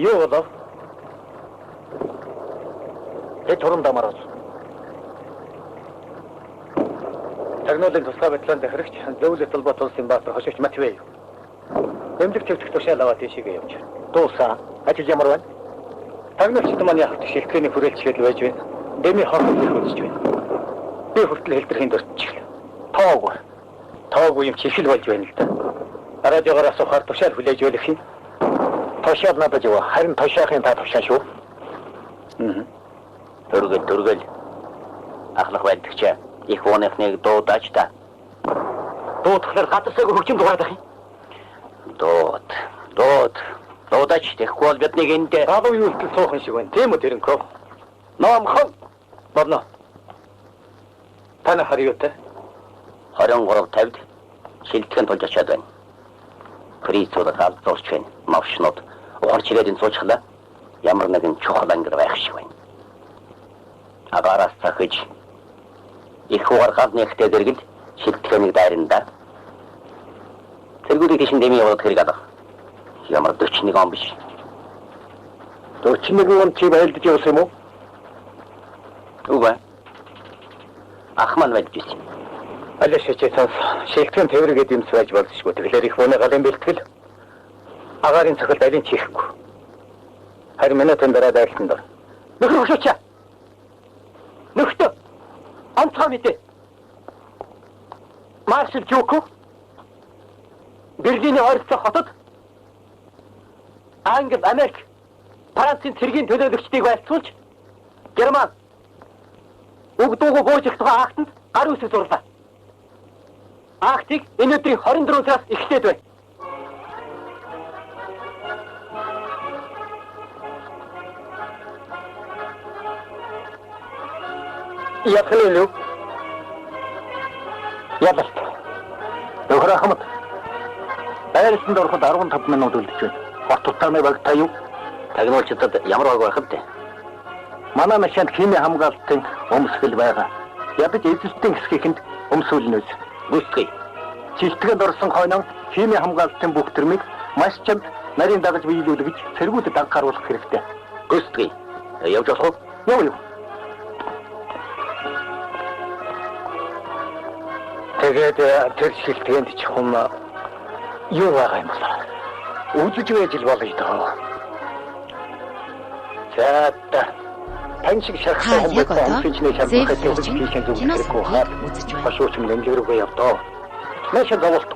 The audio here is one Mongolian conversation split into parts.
Юу болов? Турандаа мараад. Тагнуулын тусгай батлаанд хэрэгч зөвлөлт толгойд улсын баатар хошигч Матвей. Эмнэлэг төвчг тушаал аваад тийшээгээ явж. Дуусаа. Ажил ямар байна? Тагнуулчд маань явах шилтгэний хүрээлцгээд байж байна. Дэми хохот үзэж байна. Би хүртэл хэлбэрхийн дөрчил. Тоогүй юм чихэл болж байна л да. Радиогоос ухаар тушаал хүлээж өгөх юм. Тушаал надад юу? Харин тушаахын та тушаа шүү. Төргөл. Ахлах байдагч. Их вонхныг дуудаач та. Дуудахлаар гадарсаг хөгжим дуурайх юм. Дуудаач тэгэхгүй бол биднийг энд гадуу юу ихтэй суухан шиг байна. Тийм үү тэрэнкөө. Номхон. Борно. Таны харьяатай. 23:50-д шилтгэн тулж очиад байна. Прицууд галзуурч байна. Мавшнууд ухарч ирээд энэ суучглаа. Ямар нэгэн чухал ангир байх шиг байна. Агараас цахиж их хугаар гал нэгтэй дэргэл шилтгэнийг дайранда. Тэргүүдийг тийш нэмий яваад хэрэг алга. Ямар 41 он биш. 41 он чи байлдаж явсан юм уу? Үгүй. Ах маань байлдаж ирсэн. Аль шичээсээс шилтгэн тээвргээд юмс байж болзошгүй. Тэгэхээр их өнө галын бэлтгэл агаарын цохилт алин чихэхгүй. Харин минутын дараа дайлтан дор. Нөхөр өшөөч. Нөхтө. Онцгой мэдээ. Маршал Жуко Берлиний ойролцоох хотод Англи, Америк, Францын цэргийн төлөөлөгчдийг байлцуулж Герман өгдөөг бууж их тухай актанд гар үсэг зурлаа. Актыг энэ өдрийн 24 сараас эхлээд байна. Яхлэлүү. Ядалт. Нөхөр ахмад. Байрсанд ороход 15 минут үлдэж байна. Бортутааны баг та юу? Тагнуулчдад ямар баг байх вэ? Манай машинд химийн хамгаалтын өмсгөл байгаа. Ядаж эзэлтийн хэсгийхэнд өмсүүлнэс. Гүсгий. Шилтгэнд орсон хойноо химийн хамгаалтын бүх төрмийг маш чамд нарийн дагаж биелүүлгэж цэргүүдэд анхааруулах хэрэгтэй. Гүсгий. Явж болох уу? Яв. Тэгээд тэр шилтгэнд чухам юу байгаа юм бэ? Үзэж байж л болно доо. За таньшиг шархсан хүмүүс хүмүүсийн шалгах гэж хийсэн зүйл хэрэггүй хаа. Башууч нэмлэг рүүгээ явдоо. Маш зовлт.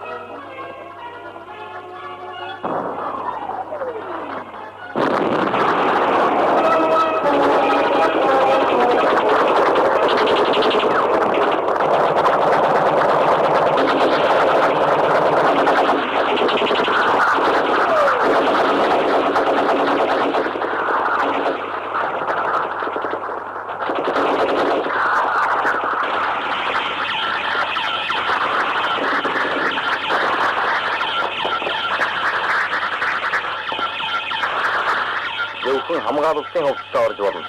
Хамгаалалтын хувцас орж болно.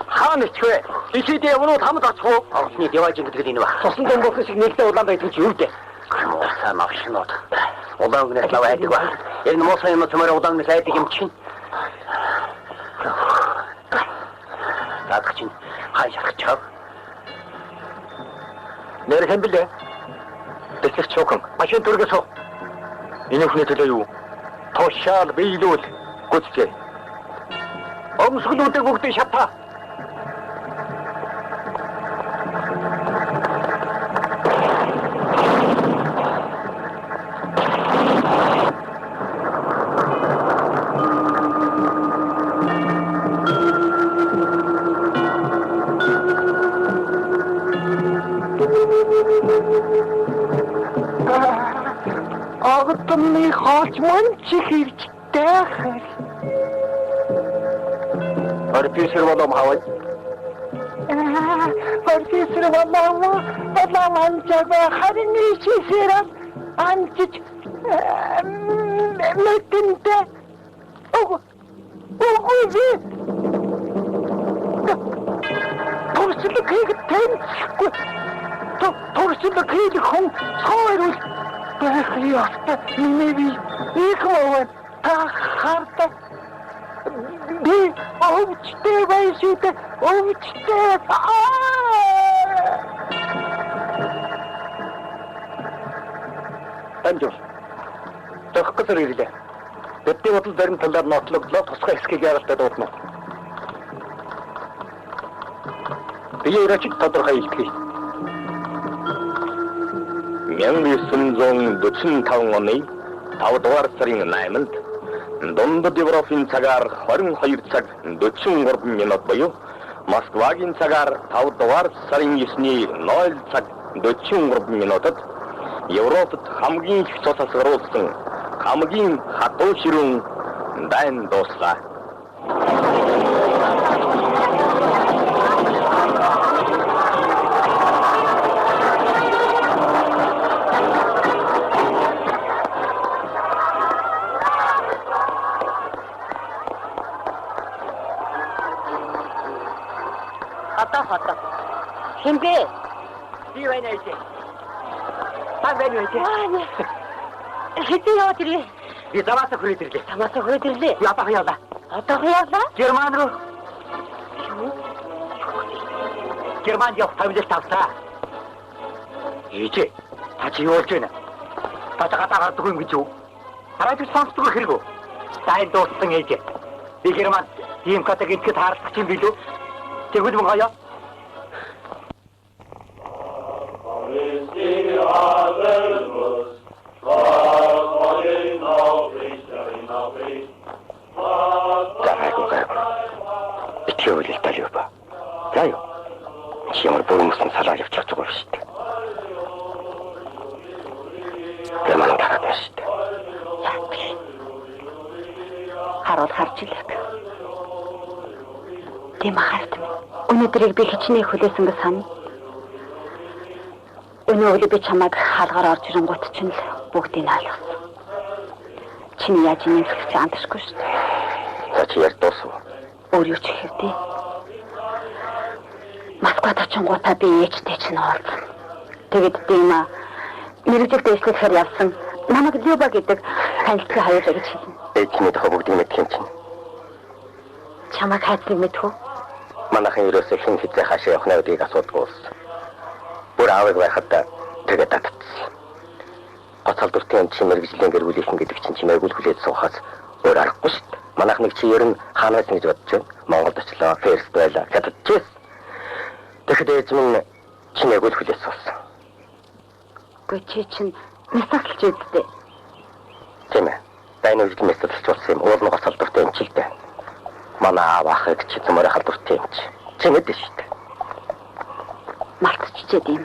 Хаана ч вэ? Ичээд явнууд хамт очихоо. Орсны диважин гэдэг энэ баг. Тусан дэнгөх шиг нэгдээ улаан байдаг чи юу дээ? Муусан машинууд. Улаан гэнэс лав айдаг ба. Энэ муусан юм цомор улаан гэнэс айдаг юм чинь. Гадах чинь хай шархчаа. Нэр хэн блэ? Тэсэх чокон. Машин түргэсөө. Энэ хүний төлөө юу? Тушаал биелүүл гүцгээ. Өмсгөлүүдийг бүгдийг шатаа. Огтны хооч манчиг иржтэй хэр. Профессор болом хаваад. Профессор болом анчаа харин ичсэрэн анчиж мэтэнтэй. Оггүй. Туршлаг хийгээд тэнцэхгүй. Туршлаг хийх хүн цоорол байх ёстой. Миний их мовд тахарта. Би овчтой байшгүй. Овчтой. Таньж. Тохгосор ирлээ. Бидний бодол зарим талаар нотлогдлоо тусгай хэсгийг яралтай дуудана. Би өөрөчиг тодорхой хэлье. 1945 оны 5 дугаар сарын 8-нд Дундад Европын цагаар 22 цаг 43 минут буюу Москвагийн цагаар 5 дугаар сарын 9-ний 0 цаг 43 минутад Европод хамгийн их цус асгаруулсан хамгийн хатуу ширүүн дайн дууслаа. Хата. Хэмбэ? Би байна ээ. Та байна уу? Хэдий яваад ирлээ? Би замаасаа хүрээд ирлээ. Замаасаа хүрээд ирлээ. Би одоо явлаа. Герман руу. Германд явах тавилт тавтаа. Ээжээ, та чи юу болж байна? Татагаа гардаг юм гэж юу? Хараач сонсдог хэрэг үү? Сайн дууссан ээжээ. Би Германд ийм катаг идэхэд хаалцах юм билүү? Тэгвэл мөн хаяа. Битгивэл талиуба. Яа. Чимэр бүрмсэн салаа явчих зүгээр шүү дээ. Гэмэн гараад шүү дээ. Харуул харж илэг. Тийм хааст. Өнөөдрийг би хичнээн хүлээсэн гэж сана. Өнөөдөр би чамайг хаалгаар орж ирэнгуут чинь л бүгдийг ойлгосон. Чиний яаж нэмсэх чи андашгүй шүү дээ. За чи яг дуусав. Өөр юу ч хэвдээ. Москвад очингуудаа би ээжтэй чинь уулзсан. Тэгэд тийм мэрэгжил дэвшлэхээр явсан. Намайг Люба гэдэг танилцсан хаяалаа гэж хэлнэ. Ээжний тохоо бүгдийг мэдэх юм чинь. Чамайг хайцыг мэдхүү? Манайхан ерөөсөө хэн хизээ хаашаа явах навдгийг асуудаг уусан. Бүр аавыг байхад тэгээд татчихсан. Гоцалдуртын чи мэрэгжлийн гэрүүлийнхэн гэдэг чинь чимээг үл хүлээж суухаас өөр аргагүй шүү дээ. Манайх нэг чи ер нь хаанаас гэж бодож байна. Монголд очлоо, ферст байлаа, хятадчээс. Тэгэхэд ээж минь чимээг үл хүлээж суусан. Гэхдээ чи чинь мессаглж өгдөө. Тийм ээ. Дайны үйл мессаглж болсон юм. Уул нь гоцалдуртын чигтэй. Манай аав ахыг чи зөмөр халдвартай юм чи. Чи мэдэн шүү дээ. Мартчихээд юм.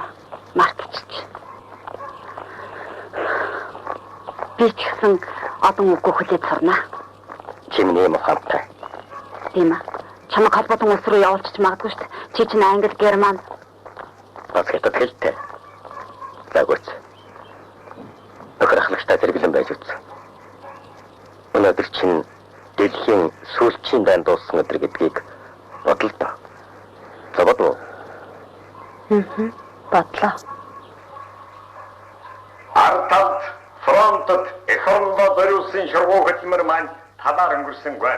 Мартчих. Би ч гэсэн одон үгүй хүлээж сурнаа. Чи миний юм ухаантай. Тийм ээ. Чамайг холбоотон улс руу явуулчих магадгүй шүү дээ. Чи чинь Англи, Герман. Бас хятад хэлтэй. Загварч. Нөхөрхлөгчтэй зэрэглэн байж үз. Өнөөдөр чинь дэлхийн сүүлчийн дайн дууссан өдөр гэдгийг бодлоо доо. За бодлоо. Бодлоо. Арталт фронтод эх орлоо зориулсан ширгуу хөдөлмөр маань талаар өнгөрсөнгүй.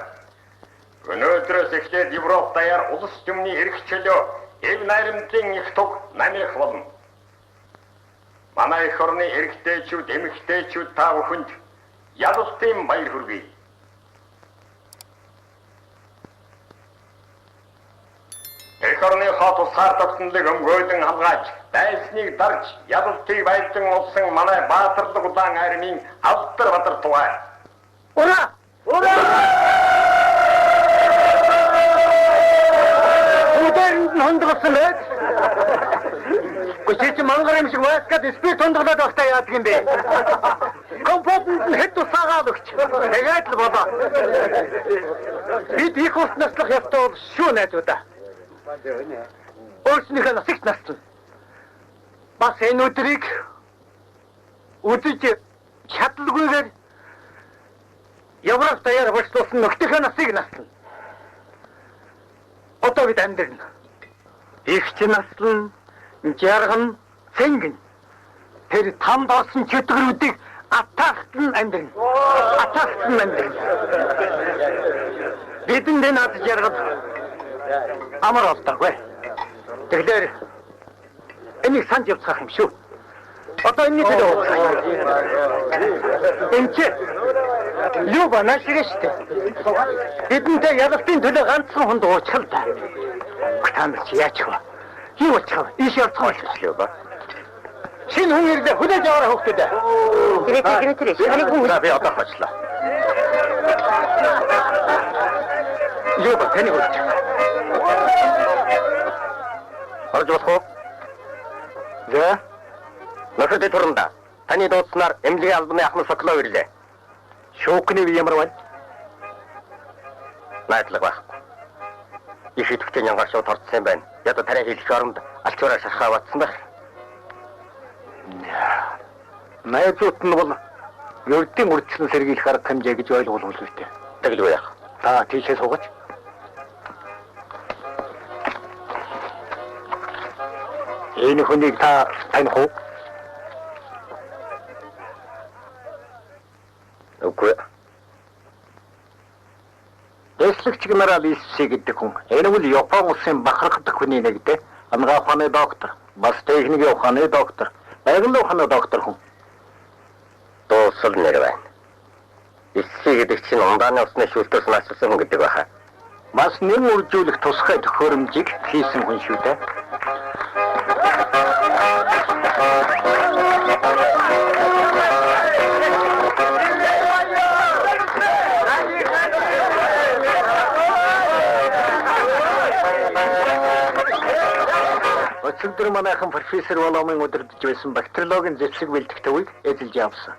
Өнөөдрөөс эхлээд Европ даяар улс түмний эрх чөлөө эв найрамдлын их туг намих болно. Манай эх орны эрэгтэйчүүд, эмэгтэйчүүд та бүхэнд ялалтын баяр хүргэе. Эх орны хот усаар тогтнолыг өмгөөлөн хамгааж, дайсныг дарж, ялалтыг баярлан улсан манай баатарлаг удаан армийн Алдар Бадар тугай. Ура! Ура! Үдэн хондгосон байд. Гүшиж мангар юм шиг васкад спирт хондголоод багтаа яадаг юм бэ? Компо өгч. Тэгээд л болоо. Бид их ус наслах явтал бол шүү найзуудаа. Өөрснийхөө насыг насна. Бас энэ өдрийг үзэж чадлагүйгээр Европ даяар болчихсон нөхдийнхөө насыг насна. Одоо бид амьдрна. Ихч наслан, жарган, цэнгэн. Тэр тамд орсон чөтгөрүүдийг атаахтан амьдрна. Атаахтан амьдрна. Бидэнд энэ ад жаргал амар болтойгоо. Тэгэхээр энийг санд явуулах юм шүү. Одоо энэ төлөө ууцгаая. Энд юу банаа шиг штэ. Бидэнтэй ялалтын төлөө ганцхан хүнд уучлаа та. Та нар чи яачих вэ? Юу болчих вэ? Иш явцгаа болчихлоо ба. Шинэ хүн ирлээ хүлээж аваарай хөөхдөө. Директор шинэ хүн би одоо хочлоо. Юу ба таны хөөч. Орж болох уу? За. Насад төрөндө. Таны дуудаснаар эмнэлгийн албаны ахмад соклоо ирлээ. Шүүхний би ямар байна? Найдлага баг. Их идэвхтэй нянгаар шууд орцсон байна. Ядуу тарай хийлэх оронд алчуураа шархаа батсан байх. Найзууд нь бол ердийн үрдсэн сэргийлэх арга хэмжээ гэж ойлгуулвал үүтэй. Тэгэл үү яах? Та тийшээ суугач. Энэ хүнийг та таних уу? Үгүй. Дэслэгч генерал Исси гэдэг хүн. Энэ бол Япон улсын бахарх дахь хүний нэг дээ. Ангаа ухааны доктор, бас техникийн ухааны доктор, байгалийн ухааны доктор хүн. Дуусал нэр байна. Исси гэдэг чинь ундааны усны шүлтөөс наачсан хүн гэдэг байхаа. Бас нэм үржүүлэх тусгай төхөөрөмжийг хийсэн хүн шүү дээ. Өчигдөр манайхан профессор Воломын удирдах байсан бактериологийн зэвсэг бэлтгэх төвийг эзэлж авсан.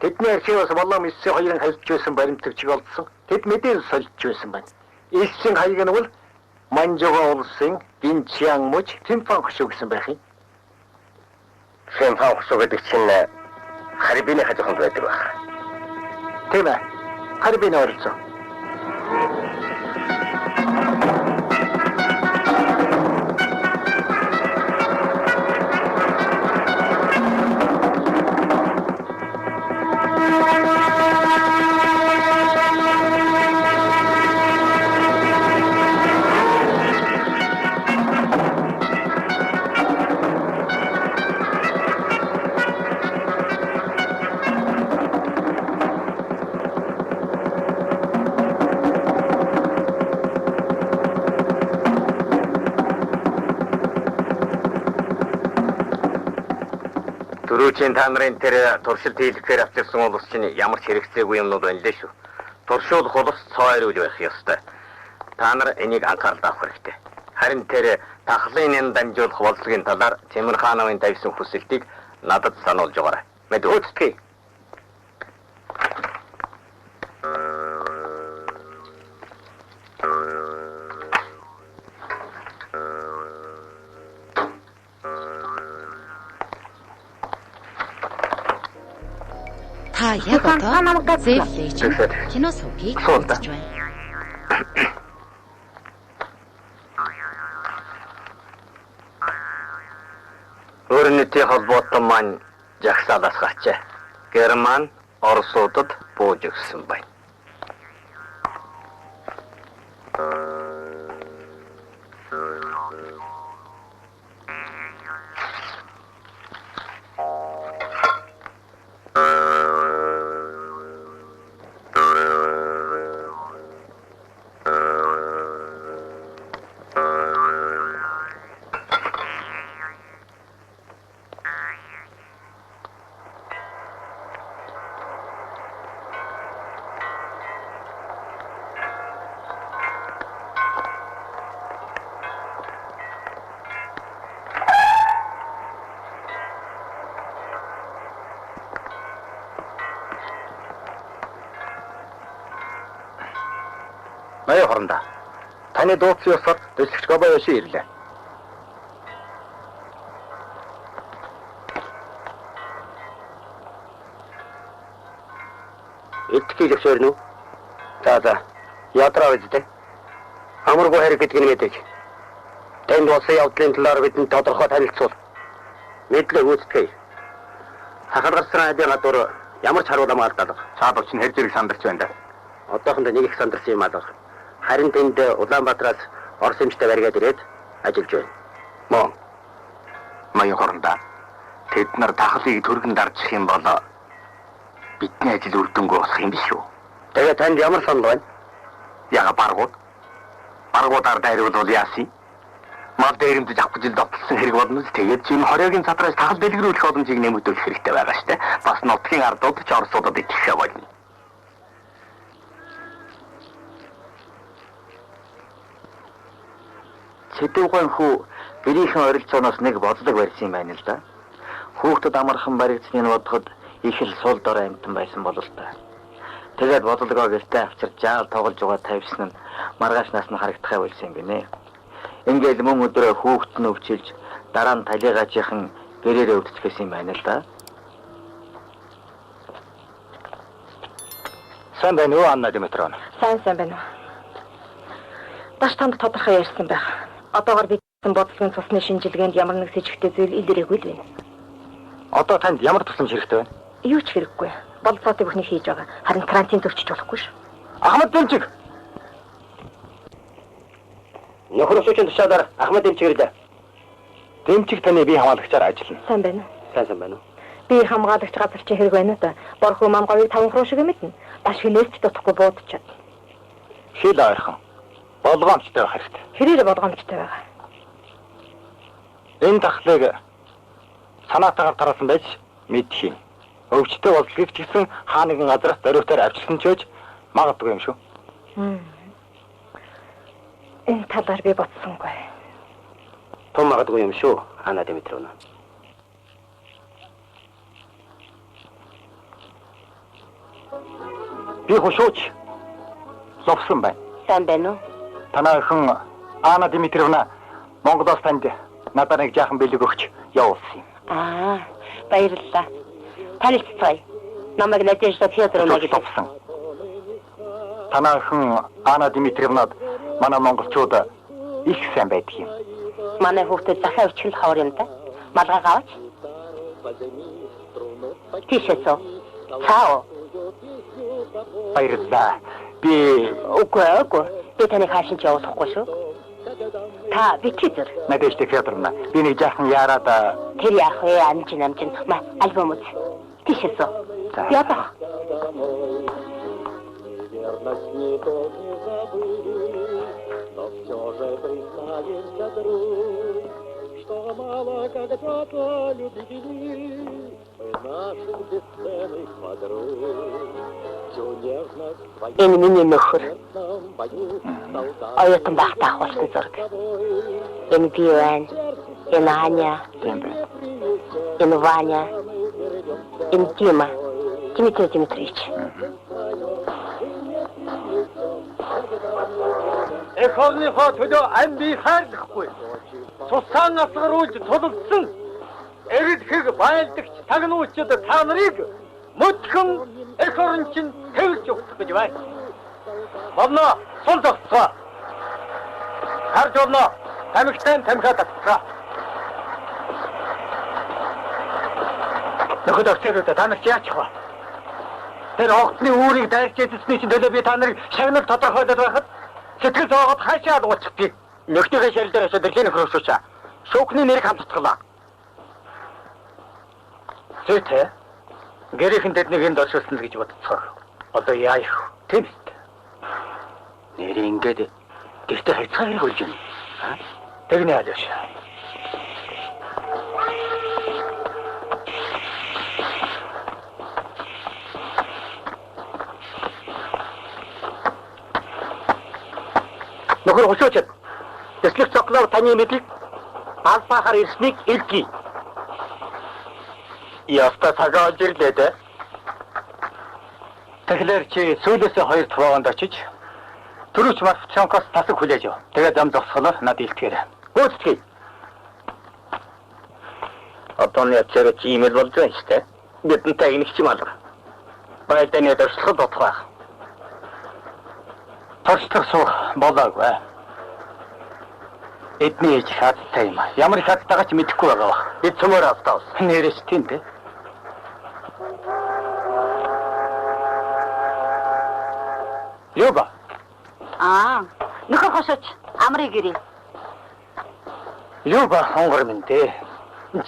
Тэдний архиваас Волом Исси хоёрын хайлтж байсан баримтлагчийг олдсон. Тэд мэдээж солилж байсан байна. Иссийн хаяг нь бол Манжуга улсын Динчиан муж Тимфан хөшөө гэсэн байх юм. Тимфан хөшөө гэдэг чинь Харибины хажууханд байдаг байх. Тийм ээ. Харибины оролцоо. Түрүүчийн та нарын тэр туршилт хийлгэхээр авчирсан улс чинь ямар ч хэрэгцээгүй юмнууд байна лээ шүү. Туршуулах улс цоорол байх ёстой. Та нар энийг анхаарал авах хэрэгтэй. Харин тэр тахлын дамжуулах бодлогын талаар Тимир хаановын тавьсан хүсэлтийг надад сануулж байгаарай. Мэд өөцгий. Та яг одоо зэвлэж кино сувгийг үзэж байна. Өөрнөтийн холбоотой маань жагсаалаас гарчээ. Герман Оросуудад бууж өгсөн байна. Ноён хорондоо. Таны дууцсан ёсоор төслөгч Гобоёши ирлээ. Итгэж өрнө. За. Ядраа үздэй. Амаргүй хэрэг гэдэг нь мэдээж. Тэнд улсын явдлын талаар бидэнд тодорхой танилцуул. Мэдлэг үүсгэе. Хахалгарсан айдын гадуур ямар ч харуулмаа алдаад. Цаадагч нь хэр зэрэг сандарч байна да. Одоохондоо нэг их сандарсан юм алга. Харин тэнд Улаанбаатараас Орос эмчтэй бариад ирээд ажиллаж байна. Мөн. Ноён хорондоо. Тэд нар тахлыг төргөн дарчих юм бол бидний ажил үр дүнгүй болох юм биш үү? Тэгээ танд ямар санал байна? Яга баргуудаар дайруулвал яасын? Мал дээрэмдэж авах гэж довтлсон хэрэг болно. Тэгээд чинь 20-гийн цатраас тахал дэлгэрүүлэх боломжийг нэмэгдүүлэх хэрэгтэй байгаа штэ. Бас нутгийн ардууд ч Оросуудад итгэхэ болно. Сэдвгэн хүү бэрийнхэн орилцооноос нэг бодлого барьсан юм байна л да. Хүүхдэд амархан баригдсныг бодоход их л сул дор амтан байсан болов л да. Тэгээд бодлогоо гэртээ авчирч жаал тоглож байгаа тавьсан нь маргаашнаас нь харагдахай болсон юм гинэ. Ингээл мөн өдрөө хүүхд нь өвчилж дараа нь талигаажийнхан гэрээрээ өвдчихсэн юм байна л да. Сайн байна уу Анна Димитровна? Сайн байна. Баш танд тодорхой ярьсан байх. Одоогор бидсэн бодлогын цусны шинжилгээнд ямар нэг сэжигтэй зүйл илэрээгүй л байна. Одоо танд ямар тусламж хэрэгтэй байна? Юу ч хэрэггүй. Болцоотыг бүхнийг хийж байгаа. Харин карантин зөрчиж болохгүй ш. Ахмад Дэмчиг. Нөхөр өсөчөнд тушаалаар Ахмад Дэмчиг ирлээ. Дэмчиг таны бие хамгаалагчаар ажиллана. Сайн байна. Сайн байна уу? Би хамгаалагч газар чи хэрэг байна уу та? Борхоо мам говийг 5 хуруу шиг мэднэ. Баш хилээч дутхгүй буудчихад. Хил ойрхон. Болгоомжтой байх хэрэгтэй. Хэрээр болгоомжтой байгаа. Энэ тахлыг санаатаагаар тараасан байж мэдэх юм. Өвчтөй бодлогыг ч гэсэн хаа нэгэн газараас зориутаар авчирсан ч гэж магадгүй юм шүү. Энэ талаар би бодсонгүй. Том магадгүй юм шүү, Анна Димитровна. Би хушууч ловсон байна. Сайн байна уу? Танай охин Анна Димитровна Монголоос танд надад нэг жаахан бэлэг өгч явуулсан юм. Баярлалаа. Танилццгаая. Намайг Надежда Фёдоровна гэж ловсон. Танай охин Анна Димитровнад манай монголчууд их сайн байдаг юм. Манай хүүхдэд захиа өчгөл ховор юм да. Малгай аваач. Тийшээсөө. Цао. Баярлалаа. Би Үгүй. Би таныг хаашин ч явуулахгүй шүү. Та бичиж. Надежда Фёдоровна, би нэг жаахан яарад Тэр яах вэ? Амжин. Альбом үз. Тийшээсөө. Ята. Энэ миний нөхөр. Оюутан байхдаа авахсан зураг. Энэ би байна. Энэ Аня. Энэ Ваня. Энэ Дима. Дмитрий Дмитриевич. Эх орныхоо төлөө ам бие хайрлахгүй. Цусаан асгаруулж тулалдсан эрд хэг байлдагч тагнуучид та нарыг мөдхөн эх орн чинь тэвэлж өгөх гэж байна. Болно, сул зогсгоо. Харж болно. Тамхитай тамхиа татцгаа. Нөхөд офицерүүд та нарт яачих вэ? Тэр огтны үүрийг дайрч идсэний чинь төлөө би та нарыг шагнал тодорхойлоод байхад сэтгэл зовоод хаашаад ууцдаг. Нөхнийхээ шарил дээр очиод дэглэний хөрөвшөөч. Шүүхний нэрийг хамтдаглаа. Зүйтэй. Гэрийнхэн тэднийг энд оршуулсан л гэж бодцгоо. Одоо яах вэ? Тийм ээ. Нэр ингээд гэртээ хайцгаа хэрэг болж байна. Тэгнэ алиш. Нөхөр хушууч. Тэслэг цоглоо таны мэдлэг алфахаар ирснийг илгий. Яста цагаан ирлээ дээ. Тэгэхээр чи сүүлээсээ 2 таваанд очиж Төрөч Марфчанкоос тасаг хүлээж яв. Тэгээд зам зогсголоо надад илтгээрэй. Гүйцэтгэе. Одоо нэг зэрэг имэйл болж байна шүү дээ. Бидэнтэй инэгч юм алга. Байданы дөрслөхөд утгаа. Торчлох суу болоогүй. Эдний ээж хаттай юм. Ямар хаттайгаа ч мэдэхгүй байгаа ба. Бид цөмөр автаус. Нэрээс тийм дээ. Люба. Нөхөр хошооч амрыг ирээ. Люба хонгор минь дээ.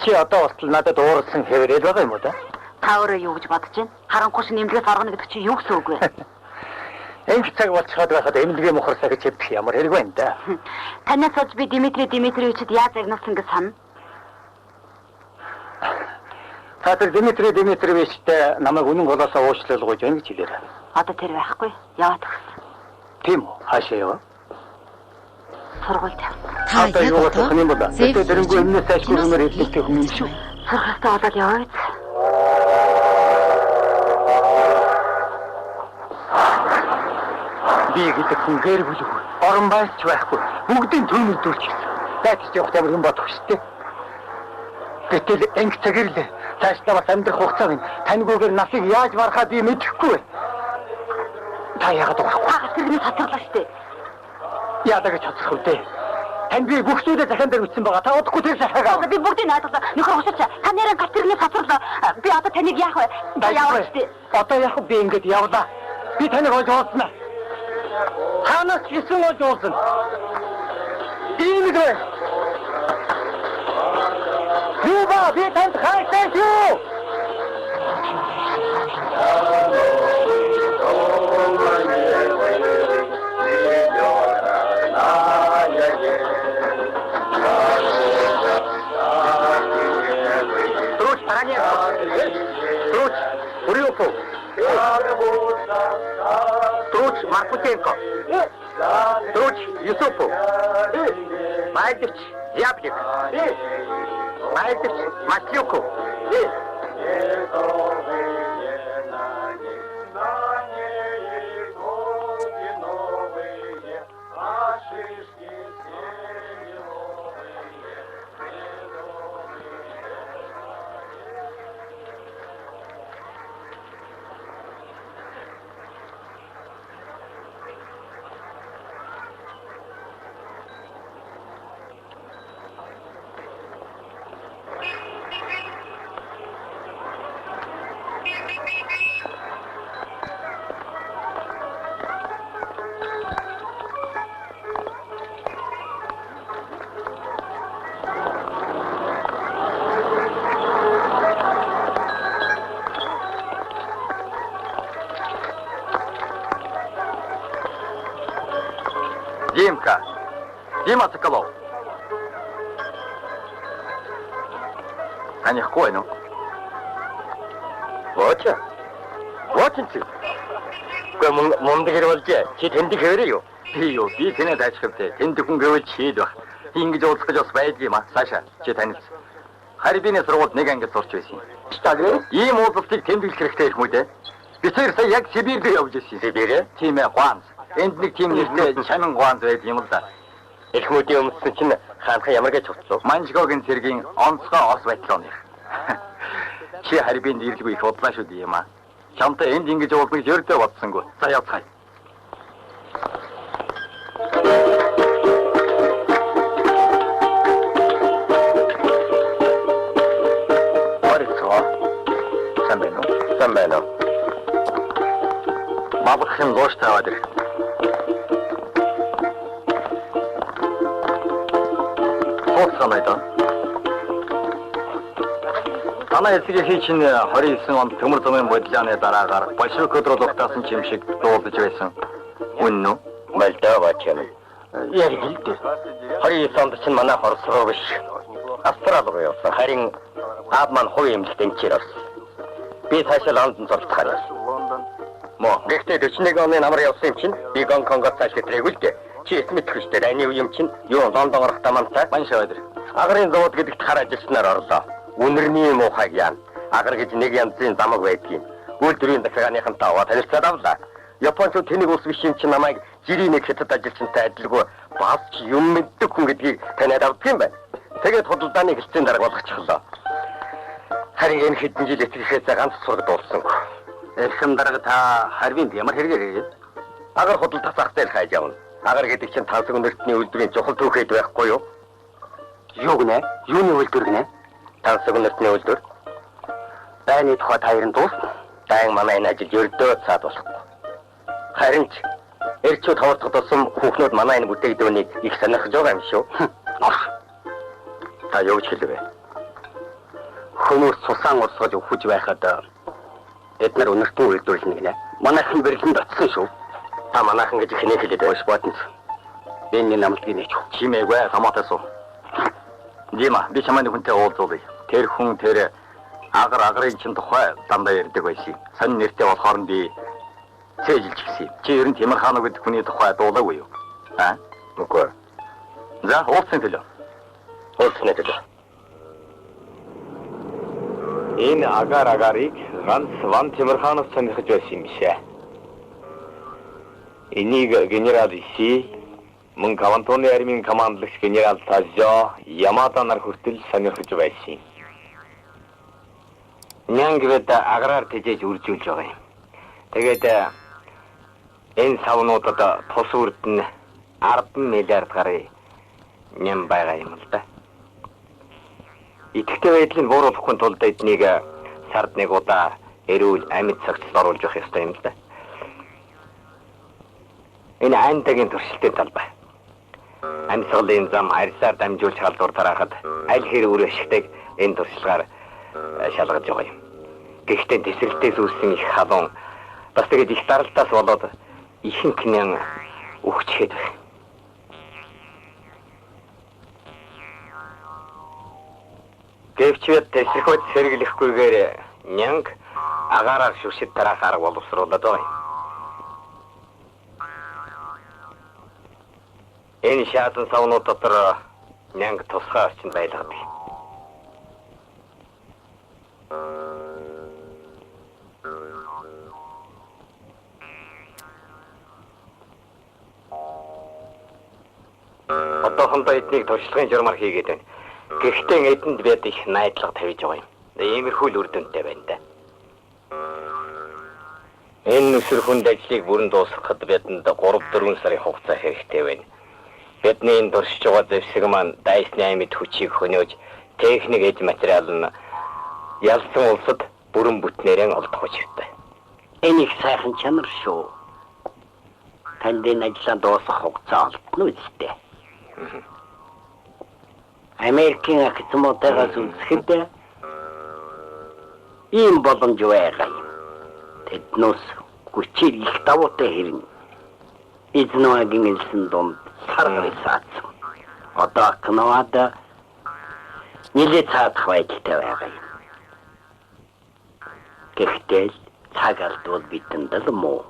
Чи одоо болтол надад уурсан хэврэл байгаа юм уу да? Та өөрөө юу гэж бодож байна? Харанхуй шин нэмлэгээс оргоно гэдэг чи юу гэсэн үг вэ? Энх цаг болчиход байхад эмнэлгээ мухарсаа гэж хэлэх ямар хэрэг байна да. Танаас олж би Дмитрий Дмитриевичд яаж загнуулсан гэж сана? Та тэр Дмитрий Дмитриевичтэй намайг үнэн голоосоо уучлуулгаж байна гэж хэлээрэй. Одоо тэр байхгүй. Яваад өгсөн. Тийм үү? Хаашаа яваа? Сургуульд явсан. Та яг одоо тэрнгүү өмнөөс ашгүй юмэр хэлдэг хүн юм шүү. Сургалтаа болоод яваад. Би гэдэг хүн гэргүүлгүй. Орон байрч байхгүй. Бүгдийн төлөв дүүрчихсэн. Дайгч явах ямар юм бодох шттэ. Гэтэл энх цагэрлээ. Цаашлаа бас амьдрах хугацаа байна. Таньгүйгээр насыг яаж барахаа би мэдэхгүй. Та яагаад урахгүй? Тэрний цацрлаа штэ. Яадаг гэж хоцрох үдээ. Танд би бүх зүйлээ захиан дээр үтсэн байгаа. Та удахгүй тэр захиагаа. Би бүгдийг найдварлаа. Нөхөр хошооч. Та нэрэн гатэрний цацрлаа. Би одоо таныг яах вэ? Яваа штэ. Одоо яг би ингэж явлаа. Би таныг олж ууснаа. Ханаас хийсэн олж уусан. Ийм үү? Юуба би танд хайртай шүү. Труч таранье. Труч Урюпов. Труч Маркутенко. Труч Юсупов. Майдич Ябник. Майдич Маслюков. Димка. Дима Соколов. Они какой, ну? Вотя? Вотинцы? Кой мундагэр болжээ. Чи тэнд хэвэрээ юу? Би юу? Би тэнэ дайчхавтай. Тэнд хүн гэвэл чийд баг. Ингэж уулзах гэж бас байдгүй юм аа. Саша, чи таниц. Харибины сургуульд нэг ангид сурч байсан. Стагэ? Ийм уулзалтыг тэмдэглэх хэрэгтэй юм уу те? Би тэр сая яг Сибирь рүү явж ирсэн. Сибирь? Тийм ээ, Хуанс. Энд нэг тийм нэртэй Чанан Хуанс байдаг юм л да. Их мөдийн өмсөн чинь хаанхан ямар гэж хуцлуу? Манжгогийн цэргийн онцгой ос байтлооны. Чи харибинд ирлгүй их удлаа шүү дээ юм аа. Чамтай энд ингэж уулзах гэж өрдөө бодсонгүй. За явцгаая. Сайн байна уу? Мабахын лоош таваад ирэх. Санайдаа. Танай эцгийн чинь 29 онд төмөр замын бодлооны дараагаар большевик өдрөд угтаасан юм шиг дуулж байсан. Үнэн үү? Малдаа бачаа. Яг хэлдэг. 29 онд чинь манай Орос руу биш. Австрал руу явсан. Харин аав маань хувийн эмнэлтэд чир авсан. Би цаашаа Лондонд зурцгаар явсан. Мо, гэхдээ 41 оны намар явсан юм чинь би Гонконгоос цааш хэтрээгүй л дээ. Чи эсмэтгэх штэ. Дайны үе юм чинь юу Лондон орохтаа манцаа. Маншаа өдөр. Агарын завод гэдэгт хараад ирснээр орлоо. Үнэрний муухайг яан. Агар гэж нэг янзын замаг байдгийн. Үйлдвэрийн захиргааныхантай аваад танилцаад авлаа. Японууд тэнийг ус биш юм чи намайг жирийн нэг хятад ажилчинтай адилгүй бас ч юм мэддэг хүн гэдгийг таниад авдаг юм байна. Тэгээд худалдааны хэлцээний дарга болгочихлоо. Харин энэ хэдэн жил итгэхээс ганц сураг дууссан. Эрхэм дарга та харвинд ямар хэрэгээр агаар худалдах цагтаа хайж явна. Агаар гэдэг чинь тансаг өнөртний үйлдвэрийн чухал түүхэд байхгүй юу? Юу гинэ? Юуны үйлдвэр гинэ? Тансаг өнөртний үйлдвэр. Дайны тухай таярын дуусна. Дайн манай энэ ажил ердөө цаад болохгүй. Харин ч эрчүүд хавцах тусам хүүхнүүд манай энэ бүтээгдэхүүнийг их сонирхож байгаа юм шүү. Та юу ч хэлвэ? Хүмүүс цусаан урсгаж өвхөж байхад эдгээр өнөртөө үйлдвэрлэх нэг нэ. Манайхан бэрлэнд очсон шүү. Та манайхан гэж хэний хэлээд байш бодсон. Энэ намлгийн нэг чимээгүй хамаатай суу. Дима, би чамайг хүнтэй уулзуулъя. Тэр хүн тэр агарын чин тухай дандаа ярьдаг байсан. Сонин нэртэй болохоор би цээжилж гисэн. Чи ер нь Тимэр хаан гэдэг хүний тухай дуулаагүй юу? Аа? Үгүй. За, уулзсан төлөө. Уулзсан төлөө. Энэ агарыг ганц Ван Тимэр хаанаас сонирхож байсан юм бишээ. Энийг генерал Иши, мөн Кавантоны армийн командлагч генерал Тажо, Ямада нар хүртэл сонирхож байсан. Нянгэвэд аграар тэжээж үржүүлж байгаа юм. Тэгээд энэ савнуудад тус үрд нь 10 миллиард гаруй ням байгаа юм л да. Идэвхтэй байдлыг бууруулахын тулд эднийг сард нэг удаа эрүүл амьд цагтд оруулж явах ёстой юм л да. Энэ айнтагийн туршилтын талбай. Амьсгалын зам арьсаар дамжуулж халдвар тараахад аль хэр үр ашигтайг энэ туршилгаар шалгаж байгаа юм. Гэхдээ тесрэлтээс үүссэн их халуун бас тэгээд их даралтаас болоод ихэнх нь өгчгээд байна. Гэвч тесрэлт сэргэлэхгүйгээр нянг агаараар шүршид тараах арга боловсруулаад байгаа юм. Энэ шатан савнууд дотор нянг тусгай орчин байлгадаг. Одоохондоо эднийг туршлагын журмаар хийгээд байна. Гэхдээ эдэнд бид их найдлага тавьж байгаа юм. Иймэрхүү л үр дүнтэй байна да. Энэ нүсэр хүнд ажлыг бүрэн дуусгахад бидэнд 3-4 сарын хугацаа хэрэгтэй байна. Бидний энэ туршиж байгаа зэвсэг маань дайсны амьд хүчийг хөнөөж техник эд материал нь ялсан улсад бүрэн бүтнээрээ олдох учиртай. Энэ их сайхан чанар шүү. Танд энэ ажлаа дуусгах хугацаа олдно үстэй. Америкийн акцмуудаас үзэхэд ийм боломж байгаа юм. Тэднээс хүчээр их давуутай хэрнэ. Эзноогийн элсэн донд саргал саацсан. Одоо Канада нэлээд цаадах байдалтай байгаа юм. Гэхдээ цаг алдвал бидэнд л муу.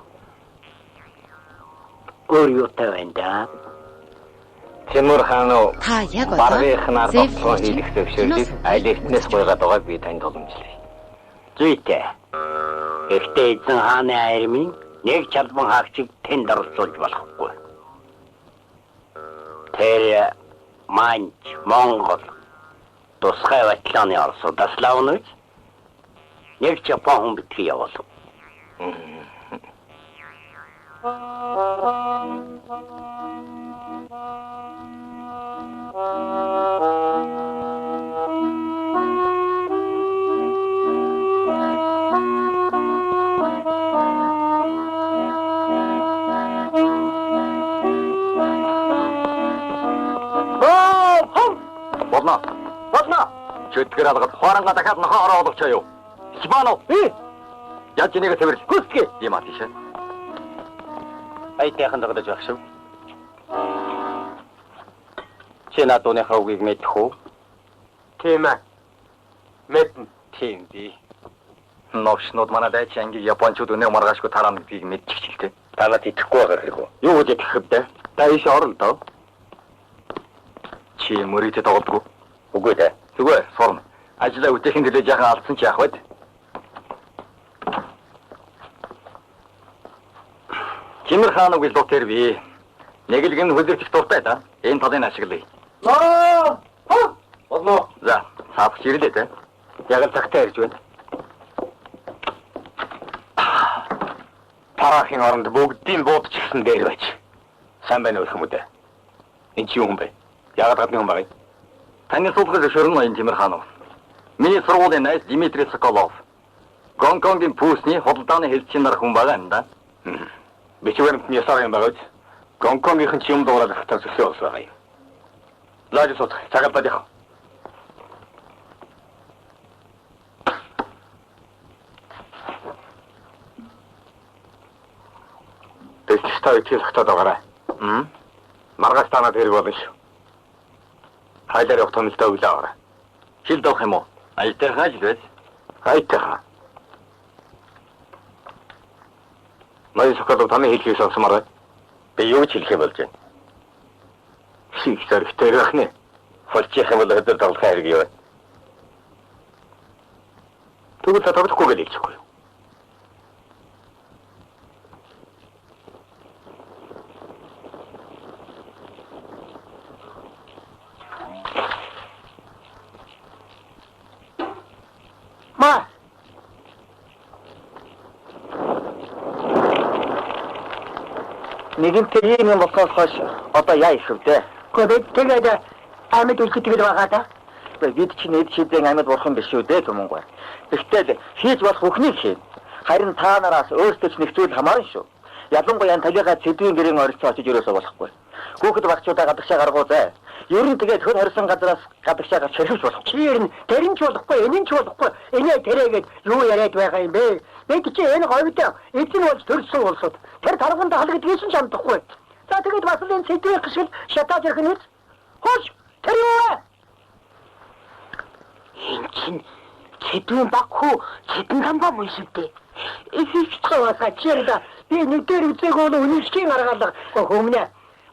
Өөр юутай байна да? Тимүр хаан Та яг баргынхнаар одоо бодлого хийх зөвшөөрлийг аль эднээс гуйгаад байгааг би танд боломжлоо. Зүйтэй. Гэхдээ эзэн хааны армийн нэг чалбан хаагчийг тэнд оролцуулж болохгүй. Тэр Манч, Монгол, тусгай батлооны орсуудаас лавнаж нэг Жапон хүн битгий явуулав. Болно. Чөтгөр алгаад хоранга дахиад нохоо ороо болгочоо юу. Сибано. Яаж энийг цэвэрлэх хүсгээ юм аа тийш. Айтайхан дагаж байх шүү. Чи надууныхаа үгийг мэдэх үү? Тийм ээ. Мэднэ. Тийм би. Новшнууд манай дайч анги японочууд өнөө маргаашгүй тараана гэдгийг мэдчихчихлээ. Танад итгэхгүй байгаа хэрэг үү? Юу гэж итгэх вэ? Та ийш орно доо. Чи мөрөйтэй тоглодгоо. Үгүй дээ. Зүгээр, сорно. Ажлаа үтэхийн төлөө жаахан алдсан ч яах вэ? Чимэр хааныг билдот тэрви. Нэгэлгэн хүлэрчих дуртай да. Энэ талын ашиглая. Болно. За, саавч ирлээ те. Яг л цагтаа ирж байна. Парахын оронд бүгдийг буудчихсан дээр байж. Сайн байна уу хүмүүс? Энд чи юу юм бэ? Яагаад гадны хүн байгаа юм? Таны суулгаж шөрөн аян Чимэр хаан уу? Миний сургуулийн найз Дмитрий Соколов. Гонконгийн пүүсний худалдааны хэлтсийн нар хүн байгаа юм да. Бичвэрт нь ясаар юм байгаа биз? Гонконгийнхэн ч юм дуурайх тань төсөө ус байгаа юм. Лааж сууд цагаатад яах. Тэстэй тийм хатад байгаарай. Маргаас танаад хэрэг болно шүү. Хайлаар явах тонолтой өглөө аваарай. Хил давах юм уу? Айтайхаа л байж. Айтайхаа. Маяг соколов таны хэлхийг сонсомоор бай. Би юу ч хэлэх юм болж байна. Шиг зэрэгтэй яхнэ. Фолчих юм бол өдөр тоглох хэрэг юу вэ? Тэгвэл та тоглохгүй гэж хэлчихгүй юу? Ма. Нэгэнтэй ийм юм болохоос хойш одоо яа их вэ? Гэхдээ тэгээд амьд үлдэтгэл байгаа да. Бид чинь эд шидэн амьд болох юм биш үү дээ түмэнгой. Гэхдээ хийж болох бүхнийг хийн. Харин та нараас өөрсдөө ч нэг зүйл хамаарна шүү. Ялангуяа талигаа цэдвийн гэрийн оролцоо очиж өрөөсөө болохгүй. Хүүхэд багчуудаа гадагшаа гаргуу зай. Ер нь тэгээд хөр хорсон газараас гадагшаа гарч ширхэж болох. Чи ер нь тэрэн ч болохгүй, энэн ч болохгүй. Энэ тэрэгээд юу яриад байгаа юм бэ? Бид чи энэ говьтой эзэн болж төрсөн улсууд. Тэр тарганд халагдчихсан ч амтахгүй. За тэгээд бас л энэ цэдвийн гişил шатааж ирэх нь үз. Хош тэр юу? Энэ чинь цэдвийн багхүү цэдэн тамба мөн шүү дээ. Ихтэй чирда би нүдээр үзээгөө үнэлшгийн гаргалга хүмүүнэ.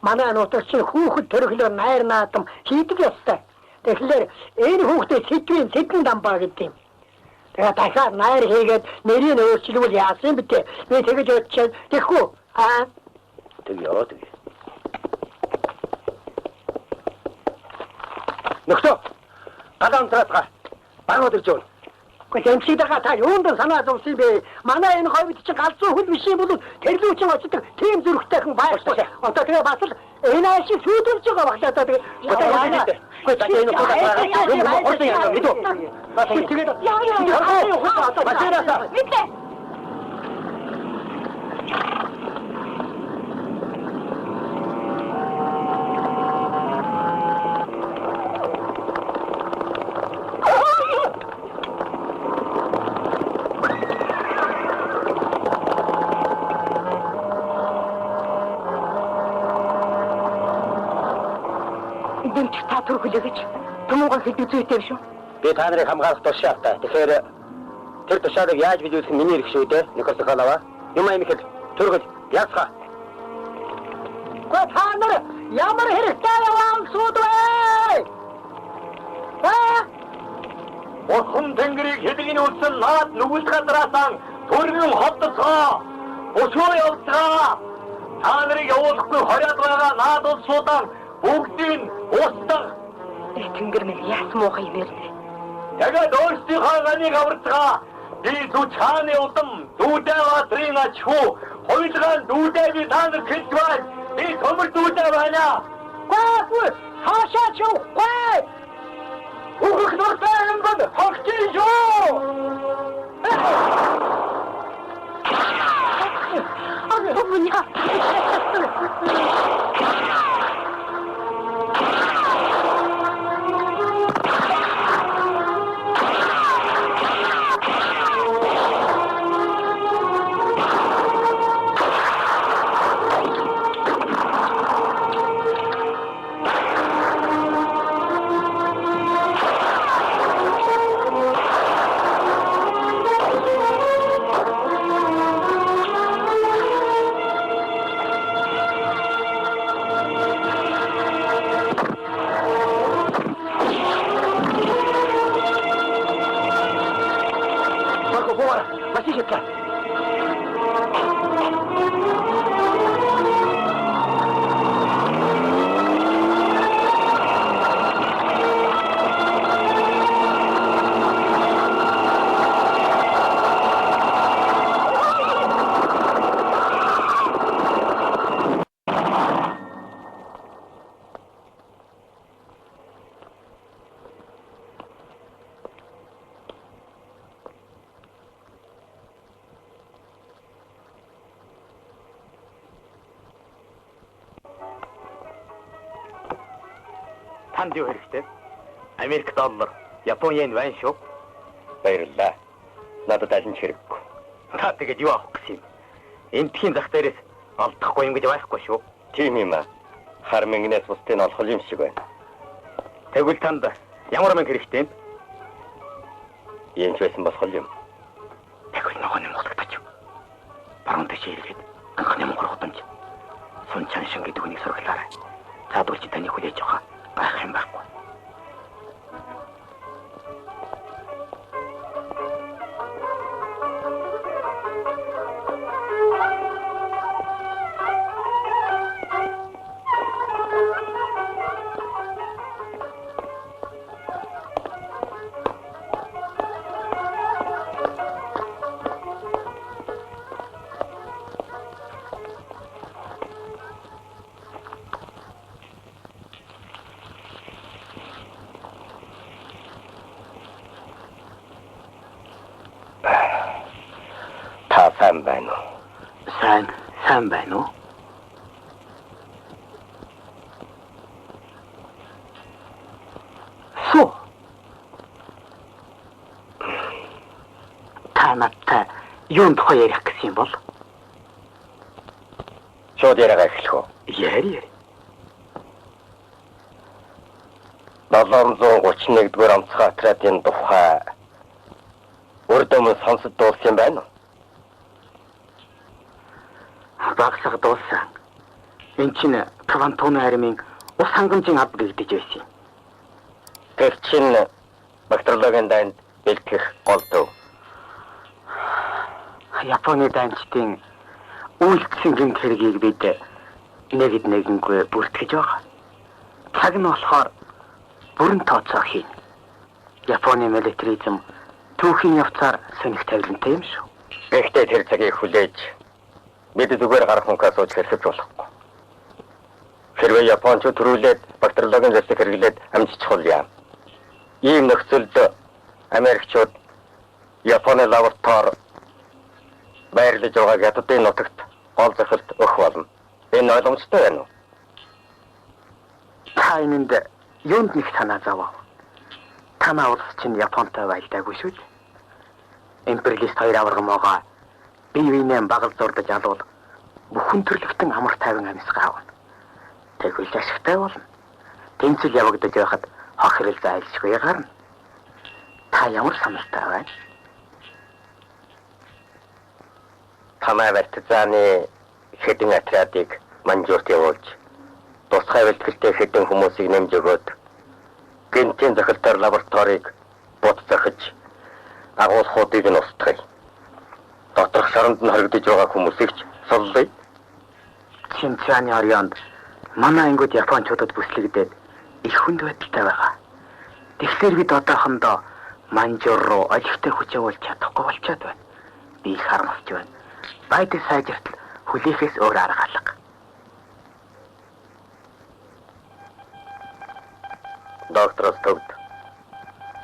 Манай нутагч хүүхэд төрөхлөөр найр наадам хийдэг ёстой. Тэгэхээр энэ хүүхдээ цэдвийн цэдэн тамбаа гэдэг юм. Тэгээд дахиад найр хийгээд нэрийг өөрчилвөл яасан битээ. Би тэгэж бодчиход тэгэхгүй. Тэг яа тэг. Нөхцөө. Гадаан таатга. Багууд ирж байна. Гэхдээ эмчидага та юунд санаа зовсон бэ? Манай энэ хойд чинь галзуу хөл биш юм бол тэрлүү чинь очдог тийм зүрхтэйхэн байхгүй. Одоо тэгээ бас л энэ ашиг шүүдүүлж байгаа баглаа та тэгээ. Гэхдээ энэ худаа юм орсон юм мэдүү. Тэгээд яа. Мэдээ. Хүлээгч түмүүгөө хэдүү зүйтэй биш үү? Би та нарыг хамгаалах тушаал та. Тэгэхээр тэр тушаалыг яаж биелүүлэх нь миний эрх шүү дээ. Николас Соколов. Юм аймагт төргөл яцгаа. Та нар ямар хэрэгтэй яваан сууд вэ? Орхон тэнгэрийг хэдийн үлсэн наад нүгэл газраасан төргөн хотцоо. Өчөө явцгаа. Та нарыг явуулахгүй хориод байгаа наад улсуудаар бүгдийг устгах. Тэнгэр минь яс муухай юм ярина. Тэгээд өөрсдийнхөө ганыг аварцгаа. Би зү чааны удам дүүдээ бадрын ачхуу. Хоёулгаан дүүдээ би та нар хэлбай. Би төмөр дүүдээ байна. Гоо хаашаа ч уухгүй. Уухх нуртай юм бод хогтий юу? Меня. Танд юу хэрэгтэй? Америк доллар, Япон йен байна шүү. Баярлалаа. Надад аль нь хэрэггүй. Та тэгээд юу авах гэсэн юм? Эмтхийн зах дээрээс олдохгүй юм гэж байхгүй шүү. Тийм юм аа. Хар мэнгнээс бусдын олох юм шиг байна. Тэгвэл танд ямар мөнгө хэрэгтэй юм? Ийм ч байсан болох юм. Тэгвэл нөгөө юм утгатаж. Баруун дэше ирэхэд анхны монгол худамж. Сун чаншин гэдэг үнийг сургалаарай. Цаадуулж таны хүлээж байгаа байх юм байхгүй. Сайн байна уу? Сайн байна уу? Суу. Та надтай юунд хоёрох гэсэн юм бол? Шууд яриагаа эхлэх үү? Яри. 731-р онцгой отрядын тухай үрдэм сонсод дууссан юм байна уу? Багсаг дууссан. Энд чинь Квантуны армийн ус хангамжийн ав гэгдэж байсан юм. Тэр чинь бактериологийн дайнд бэлтгэх гол төв. Японы дайнчдын үйлдэлсэн гэмт хэргийг бид нэгэд нэгэнгүй бүртгэж байгаа. Цаг нь болохоор бүрэн тооцоо хийн. Японы милитаризм түүхийн явцаар сөнөх тавилантай юм шүү. Гэхдээ тэр цагийг хүлээж бид зүгээр гарах хүнээс сууж хэрхэж болохгүй. Хэрвээ Япончууд төрүүлээд бактериологийн зэвсэг хэрэглээд амжиж хулъя. Ийм нөхцөлд Америкчууд Японы лаборатори байрлаж байгаа Хятадын нутагт гол захиралд өгөх болно. Энэ ойлгомжтой байна уу? Та энэнд юунд нэг санаа зовоо. Танай улс чинь Японтой байлдаагүй шүү дээ. Империалист хоёр аваргамоогоо бие биенээ багал зурдаж алуул бүхэн төрлөختөн амар тайван амьсгаа авна. Тэгвэл ашигтай болно. Тэмцэл явагдаж байхад хох хэрэл зайлшгүй гарна. Та ямар санаатай байна? Танай партизаны хэдэн отрядыг манжуурт явуулж тусгай бэлтгэлтэй хэдэн хүмүүсийг нэмж өгөөд гэнтийн захилтаар лабораторийг бод захиж агуулхуудыг нь устгая. Доторх шоронд нь хоригдож байгаа хүмүүсийг ч соллоё. Чинчааны орионд манай ангууд Япончуудад бүслэгдээд их хүнд байдалтай байгаа. Тэгэхээр бид одоохондоо манжуур руу олигтой хүч явуулж чадахгүй болчиход байна. Би их харамсаж байна. Байдаг сайжртал хүлээхээс өөр арга алга. Доктор Стовд.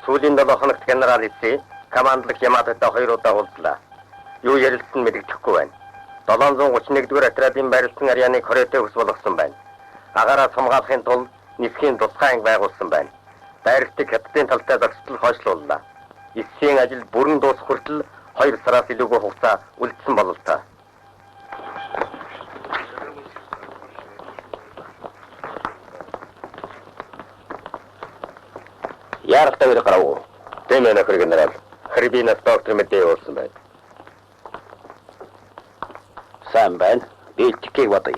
Сүүлийн 7 хоногт генерал Исси командлагч Ямататай 2 удаа уулзлаа. Юу ярилцсан мэдэгдэхгүй байна. 731-р отрядын байрлсан арианыг Коретой хүс болгосон байна. Агаараа хамгаалахын тулд нисхийн тусгай анги байгуулсан байна. Байралтыг Хятадын талтай зохицол хойшлууллаа. Иссийн ажил бүрэн дуусах хүртэл 2 сараас илүүгүй хугацаа үлдсэн бололтой. Яралтай үйл гарав. Тэмээ нөхөр генерал. Харибинас доктор мэдээ явуулсан байна. Сайн байна. Бэлтгэх бодъё.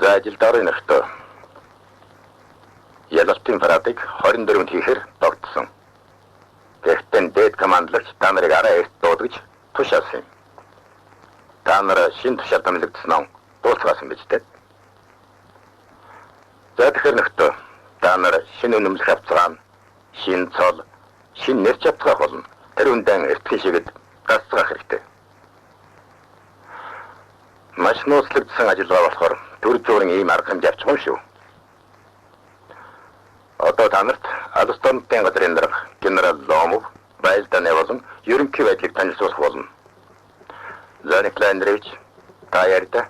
За ажилд орно нөхтөө. Ялалтын парадыг 24-нд хийхээр тогтсон. Гэхдээ дээд командлагч та нарыг арай эрт дуудаж тушаасан юм. Та нар шин тушаал томилогдсон дуусгасан биз дээ. За тэгэхээр нөхтөө та нар шинэ үнэмлэх авцгаа, шинэ цол, шинэ нэр чатгах болно. Тэр үндэн эртхэн шигэд дасцгаах хэрэгтэй. Маш нууцлагдсан ажиллагаа болохоор төр зуурын ийм арга хэмжээ авчих юм шүү. Одоо та нарт алс томтын газрын дарга генерал Ломов байлдааны болон ерөнхий байдлыг танилцуулах болно. За Николай Андреевич, та ярьдаа.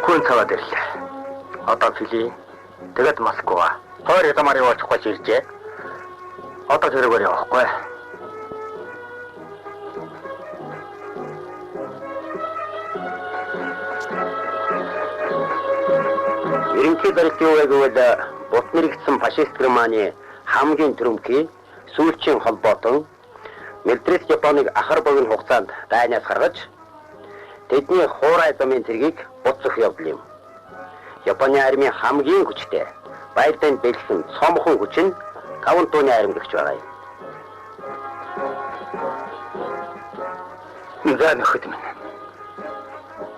Хүн цаваад ирлээ. Одоо Фили, тэгээд Москва. Хоёр ямаар яваачих гэж иржээ. Одоо зэрэгээр явахгүй. Ерөнхий барилт юу вэ гэвэл бут мэрэгдсэн фашист Германы хамгийн түрэмхий сүүлчийн холбоотон Мэлдрес Японыг ахар богино хугацаанд дайнаас гаргаж тэдний хуурай замын цэргийг буцах явдал юм. Японы армийн хамгийн хүчтэй байлдаанд бэлсэн цомхон хүч нь Кавантууны аримлагч байгаа юм. За нөхөд минь.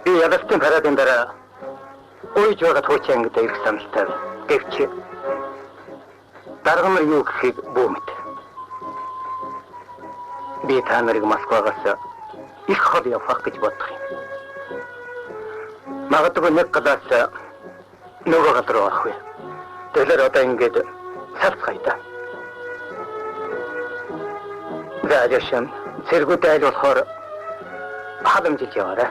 Би ядалтын парадын дараа уйж байгаа тууч ангид ирэх саналтай. Гэвч дарга нар юу гэхийг бүү мэд. Би та нарыг Москвагаас их хол явах гэж бодох юм. Магадгүй нэг гадаас нөгөө гал руу орох вэ. Тэгэхээр одоо ингэж сарцгая да. За яшин цэргүүд айл болохоор халамжилж яваарай.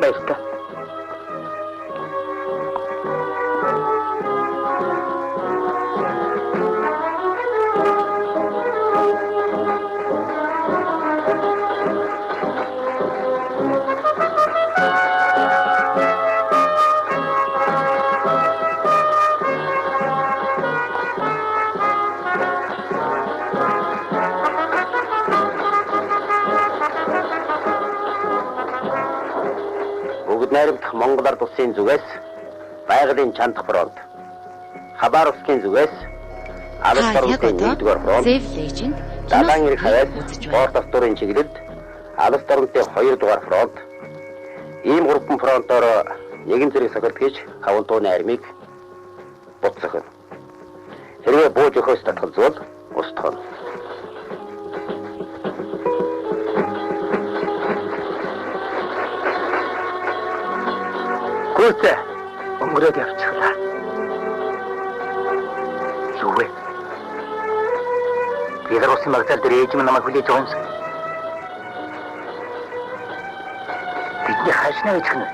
Баярлалаа. Найрамдах Монгол ард улсын зүгээс байгалийн чандх фронт, Хабаровскийн зүгээс алс орнуудын 1-р фронт, Далайн эрх хавьд Порт Артурын чиглэлд алс орнуудын 2-р фронт, ийм 3 фронтоор нэгэн зэрэг сахилт хийж Кавантууны армийг буцсах. Хэрвээ бууж өгөхөөс татгалзвал устгах. Гүйтээ өнгөрөөд явчихлаа. Юу вэ? Белорусын магтаал дээр ээж минь намайг хүлээж байгаа юмсан. Бидний хаашнаа ичх нь?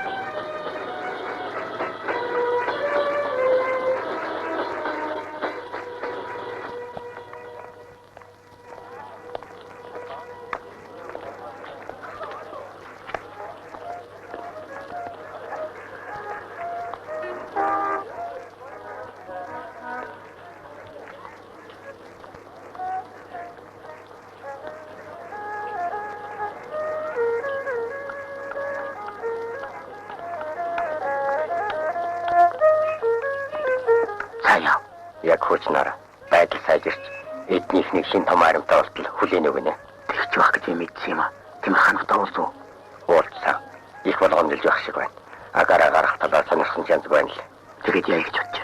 Яг хуучнаар байдал сайжирч эднийхний шин том аримтай болтол хүлээнэ өгнө. Тэгч байх гэж мэдсэн юм аа. Тэмэр ханагтаа уулзуу. Уулзсан. Их болгоомжлж байх шиг байна. Агаараа гарах талаар сонирхсон янз байна л. Тэгээд яа гэж бодож.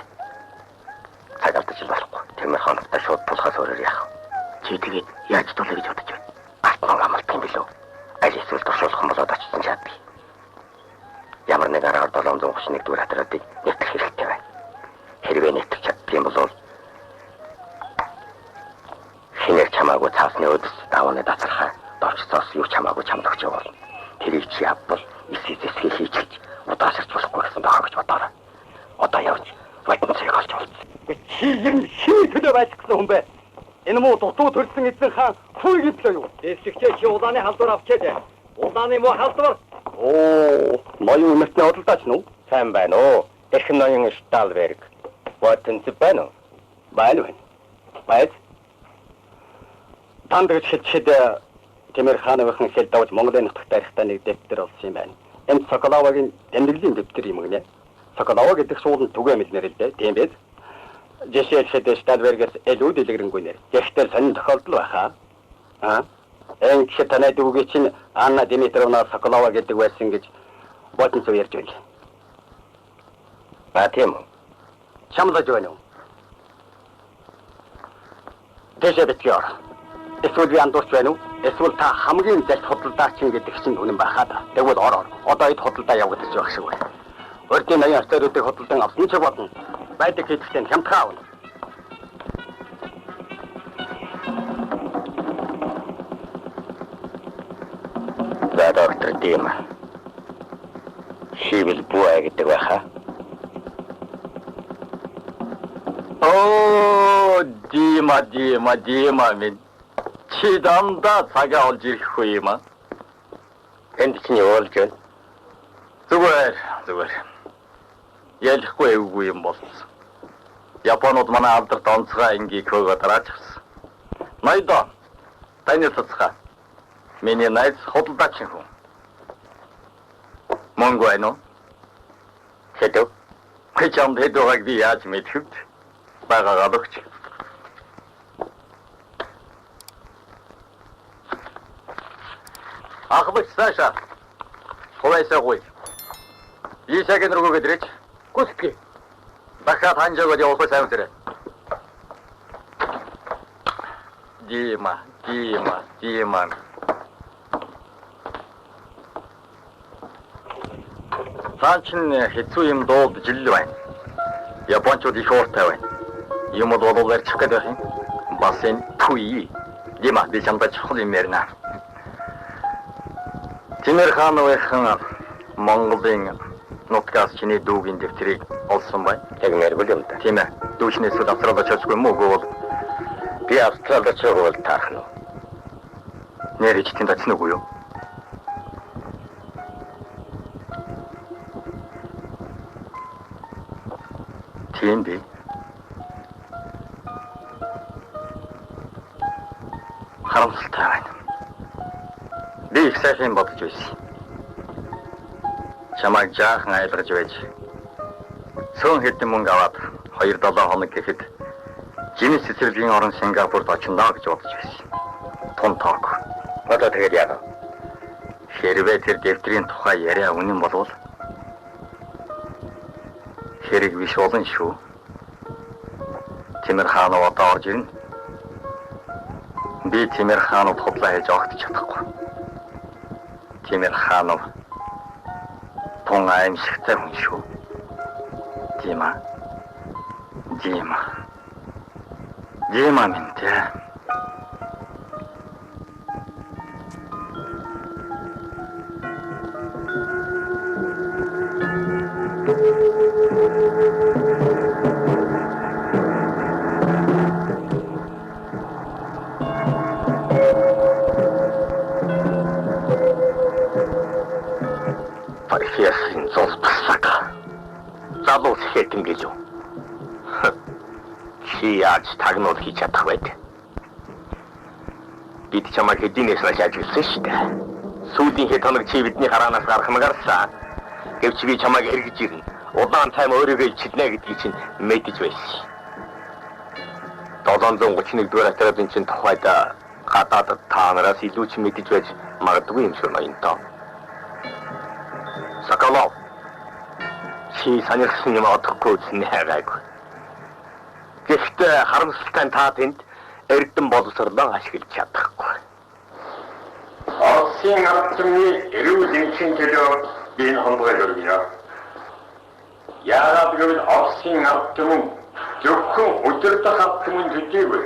Цаг алдаж болохгүй. Тэмэр ханагтаа шууд тулхаас өөрөөр яах. Чи тэгээд яаж тулаа гэж бодож байна? Алтан амлт юм билүү? Аль эсвэл туршуулах юм болоод очсон чаддаг. Ямар нэг араар 731 дүүр хатруудыг нэтлэх хэрэгтэй байна. Хэрвээ нэтлэх чаддаг юм бол хинээр чамаагүй цаасны өдөс давааны дацархаа дорчцоос юу чамаагүй чамд өгч явал тэрийг чи авбал эсэсэсхий хийчих удаасарч болохгүй гэсэн дохоо гэж бодоорой. Одоо явж бодсон зэрэг олж болцсон. Чи юм хий төлөө байж гсэн хүн бэ? Энэ муу дутуу төрсөн эзэн хаан хүй гэдлээ юу? Эсвэгчээ чи улааны халдвар авчээд. Улааны муу халдвар. Ноён өмөртний одолдооч нү? Сайн байна уу? Эрхэм ноён Шталберг. Ватэнс байна уу? Байна. Байд. Танд гэж хэлчихэд Тэмэр хаановын хэл давж Монголын нутагт тарихтаа нэг дэвтэр олсон юм байна. Энэ Соколовагийн тэмдэглэлийн дэвтэр юм гинэ. Соколова гэдэг суулын түгээн мэлнэр л дээ. Тийм биз? Жишээлбэл Шталбергээс илүү дэлгэрэнгүй нэр. Гэхдээ сонин тохиолдол байхаа. Энэ гэхэд танай дүүгээ чинь Анна Димитровна Соколова гэдэг байсан гэж бодсон зүйл ярьж байна. Ба тийм үү? Чамлаж байна уу? Тэшээ битгий ор. Эсвэл би андуурч байна уу? Эсвэл та хамгийн залт худалдаачин гэдэг чинь үнэн байхаа да. Тэгвэл ороор. Одоо эд худалдаа явагдаж байх шиг байна. Өртөө ноён артуудыг худалдан авсан ч бодно. Байдаг хэдтэй хямдхан аавна. За доктор Дима. Шивэл буай гэдэг байхаа. Оо, Дима минь. Чи дандаа цагаа олж ирэхгүй юм аа. Энд чинь явуулж байна. Зүгээр. Ялахгүй эвгүй юм болсон. Японууд манай алдарт онцгой ангийг хөөгөө дараачихсан. Ноёдоо. Таны цацгаа. Миний найз худалдаачин хүн. Монго байна уу? Хэдв? Хэчам хэдвэг би яаж мэдвэ? Багагаа өгч. Ахбыч Саша. Хувайсаггүй. Ийшээгээр рүү гэдрэж. Гүсгий. Дахиад ханжааг явуулах сайнсэрэ. Дима. Цаачин хэцүү юм дуулж жил байна. Япончууд их ууртай байна. Юм бол барьчих гэдэг юм. Бас энэ түи. Дима би чамд чухал юм ярина. Тимэр хаановын Монголын нутгаас чиний дүүгийн дэвтрийг олсон бай. Яг мэрэггүй юм да. Тийм ээ. Дүүчнээс австралид очихгүй мүү гол. Би австралид очиод таах нь. Нэрэж тэнд очно уу юу? Тийм би. Харамсалтай байна. Би их сайхан бодож байсан. Чамайг жаахан айлгаж байж. Цөөн хэдэн мөнгө аваад 2-7 хоног гэхэд жинэс цэцэрлэгийн орон Сингапурт очино гэж бодож байсан. Тун тоог. Одоо тэгээд яах вэ? Хэрвээ тэр дэвтрийн тухай яриа үнэн болвол хэрэг биш болно шүү. Тимэр хаанов одоо орж ирнэ. Би Тимэр хаанов худлаа хийж огт чадахгүй. Тимэр хаанов тун аимшигтай хүн шүү. Дима минь тэ. Пархиасын зол басака. Залуус хэтэн гэлөө. Чи яаж тагнуул хийж чадах вэ? Бид чамайг хэдийнээс ажиж үлсэн шүү дээ. Сүүлийн хэд хоног чи бидний хараанаас гарах магарсан. Гэвч би чамайг эргэж ирнэ. Удаан тайм өөрийгөө ичилнэ гэдгийг чинь мэдэж байсан. 731 дугаар атралын чинь тухайд гадаадд та нараас илүү ч мэдэж байж магадгүй юм шиг байна тоо. Соколов. Чи санирсан юм одохгүй үзнэ гайгүй. Гэхдээ харамсалтай та тэнд эрдэн боловсрлон ашиглаж чадахгүй. Оросын ард түмний эрүүл энхийн төлөө би энэ хондгой өргөнө. Яагаад гэвэл Оросын ард түмэн зөвхөн өдөртөх ард түмэн төдийгүй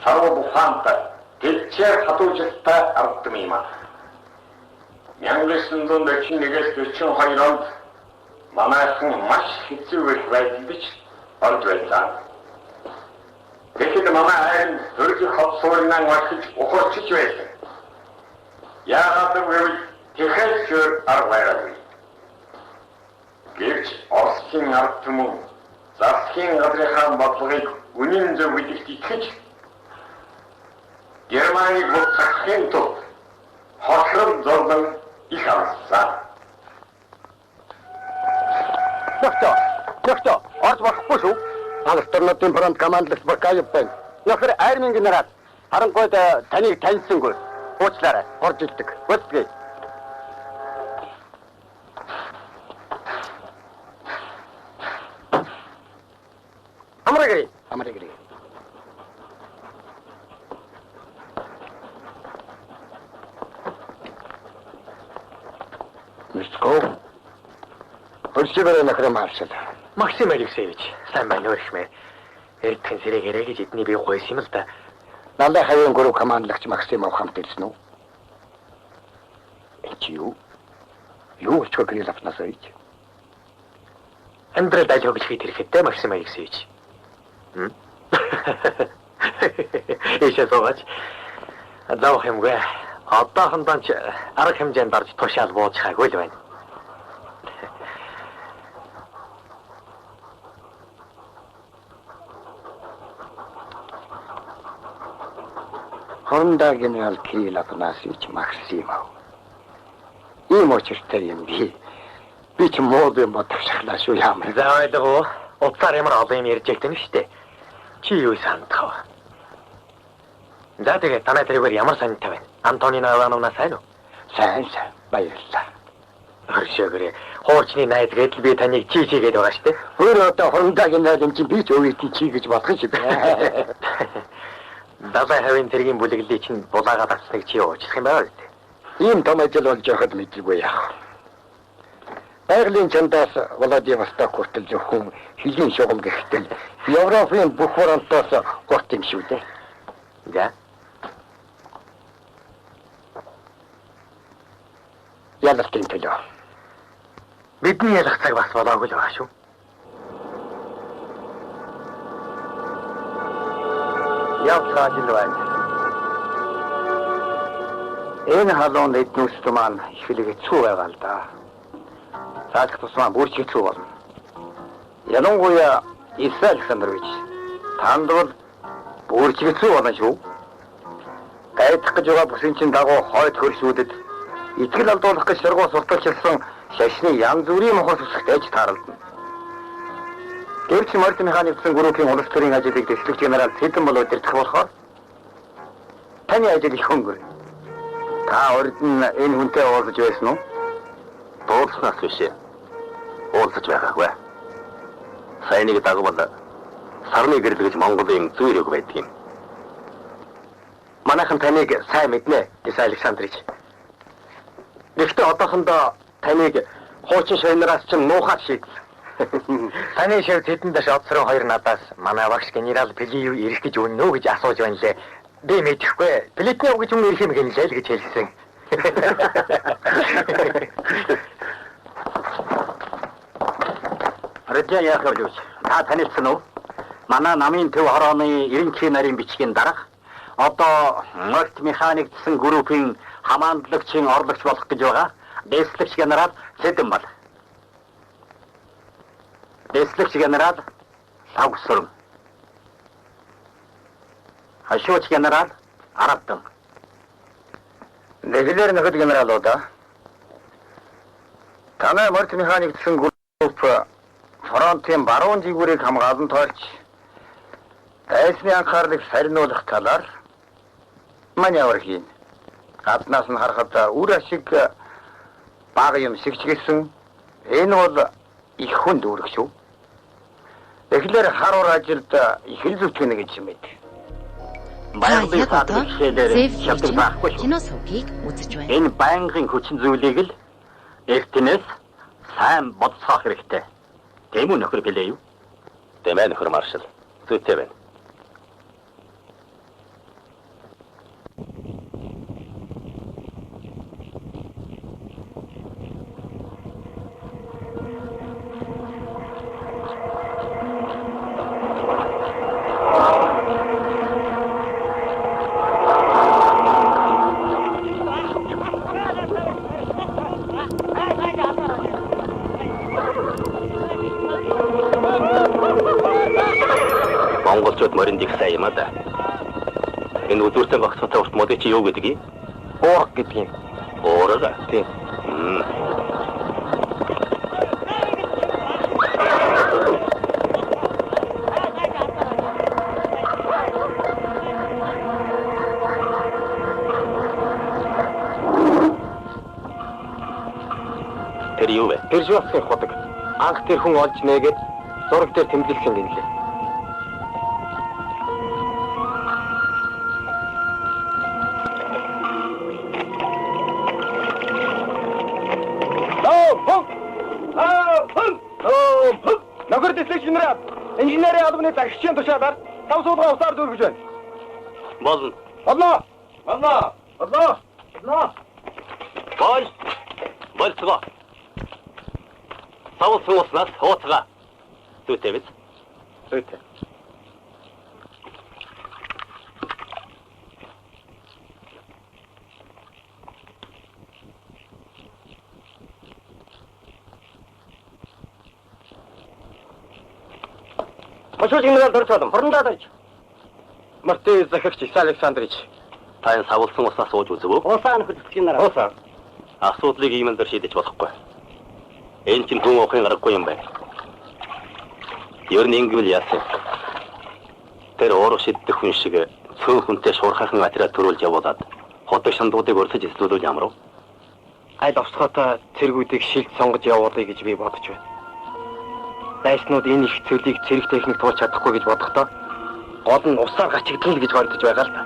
сарва бухантай тэлчээр хатуужилтай ард түмэн юм аа. 1941-ээс 42 онд манайхан маш хэцүү байдалд орж байлаа. Тэгэхэд манай айн төрөлх хавсуурнаа махиж ухаарч байсан. Яагаад гэвэл тэхэсчээр аргаарай. Гэвч Оросын ард түмэн засгийн газрын бодлогыг үнэн зөв гэдэгт итгэж Германыг буцаахын тулд хохром зордон их авсан. Нөхцөө, орж болохгүй шүү. Ангасторнуудын фронт командлагч Бакаев байна. Нөхөр армийн генерал. Харангуйд таныг таньсангүй. Уучлаарай. Орж илдэг. Өсгөө. Амрагай. Оо. Өршөөрөө нөхөр маршал. Максим Алексеевич, сайн байна уу ихмээ. Эрдхэн сэрэгээрээ гэж эдний би гойсон юм л да. Налай хавийн гурав командлагч Максимов хамт ирсэн үү? Чи юу? Юу ч гэрэл авснасаа ич. Амьдрал аль хөглөхий тэрхтээ Максим Алексеевич. Ишээ суугач. Заах юмгүй. Одоохондоо ч арга хэмжээнд орж тушаал буучихаагүй л байна. Хоронда генерал Кирилл Афанасьевич Максимов. Ийм очиртай юм би. Би ч мод юм бодчихлаа шүү ямар. За ойлгоо. Уцаар ямар олон юм ярьж байгаа юм шүү дээ. Чи юу сандах вэ? За тэгээ танай тэрээр ямар сантай байна? Антонина Ивановна сайн уу? Сайн баярлалаа. Хөршөөгөө хуучны найз гэдэл би таныг чи гээд байгаа шүү дээ. Өөр одоо хоронда генерал чи би ч өвөйт чи гэж бодох шиг байна. Дасай хавийн тэргийн бүлэглэлийг чинь булаагаад авсныг чи уучлах юм байна үү? Ийм том ажил болж байхад мэдгүй яах. Байгалийн чандаас Владивосток хүртэл зөвхөн хилийн шугам гэхтэл Европын бүх фронтоос гот юм шүү дээ. За. Ялалтын төлөө. Бидний ялах цаг бас болоогүй л байгаа шүү. Явцгааж л байна. Энэ халуун эднүүст маань их л хэцүү байгаа л да. Цаадах тусмаа бүрч хэцүү болно. Ялангуяа Иса Александрович танд бол бүрч хэцүү болно шүү. Гайдах гэж байгаа бүсийн чинь дагуу хойд хөршүүдэд итгэл алдуулах гэж сургууль сурталчилсан шашны янз бүрийн мохор сүсгтэйж тааралдана. Гэвч Мартин механикчсан группийн улс төрийн ажлыг дэслэх генерал Сэдэн бол удирдах болохоор таны ажил их хөнгөр. Та урд нь энэ хүнтэй уулзаж байсан уу? Дуулснаас биш. Уулзаж байгаагүй. Сайныг дагвал сарны гэрэл гэж Монголын зүйрэг байдгийг. Манайхан таныг сайн мэднэ, Иса Александрович. Гэхдээ одоохондоо таныг хуучин шойнораас ч нуухад шийдсэн. Таны шив тэдэн дэш оцрон хоёр надаас манай багш генерал Пелиев ирэх гэж үнэн үү гэж асууж байна лээ. Би мэдэхгүй. Пелитний үг гэж хүн ирэх юм гэнэ л гэж хэлсэн. Радиа Яковлевич, та танилцсан уу? Манай намын төв хорооны 90 нарийн бичгийн дарга одоо Морт механикчсан группийн хамаандлагчийн орлогч болох гэж байгаа. Дэслэгч генерал Сэдэн бол. Дэслэгч генерал Савгсурм. Хашууч генерал Аратан. Нэглэр нөхөд генералуудаа. Танай Морт механикчсан групп фронтын баруун жигүүрийг хамгаалан тоолж дайсны анхаарлыг сарниулах талаар маний авар хийн. Гаднаас нь харахад үр ашиг бага юм шиг ч гэсэн энэ бол их хүнд үүрэг шүү. Тэгэхээр харур ажилд их л зүтгэнэ гэж юм байд. Та яг одоо зэвлэгч киносовгийг үзэж байна. Энэ байнгын хүчин зүйлийг л эртнээс сайн бодсоох хэрэгтэй. Тийм үү нөхөр билээ юу? Тэмээ нөхөр маршал. Зүйтэй байна. Монголчууд моринд их сайн юм а да. Энэ үзүүртэй багцтай урт мод чи юу гэдгийг? Уурах гэдгийг. Уурга. Тийм. Тэр юу вэ? Пержвасын ходог. Анх тэр хүн олж нээгээд зураг дээр тэмдэглэсэн гинлээ. Инженерийн албаны захирагчийн тушаалаар тав суулгаа усаар дүүргэж байна. Болно. Боллоо. Болцгоо. Савсан уснаас хооцгаа. Зүйтэй биз? Зүйтэй. Машууч генерал дөрцөөдөн хурандаа дайч. Мартын захирагч Ис Александрич. Та энэ савсан уснаас ууж үзв үү? Уусаа нөхөд генерал. Уусаа. Асуудлыг иймэлдэр шийдэж болохгүй. Энэ чинь хүн охин аргагүй юм байна. Ер нь ингэвэл яасан. Тэр өөрөө шийдэх хүн шиг цөөн хүнтэй шуурхайхан материал төрүүлж явуулаад хотын шандуудыг өрсөж эслүүлвэл ямар вэ? Аль овсготой цэргүүдийг шилж сонгож явуулъя гэж би бодож байна. Дайснууд энэ их цөлийг цэрэг техник туулж чадахгүй гэж бодохдоо гол нь усаар гачигдвал гэж гордож байгаа л да.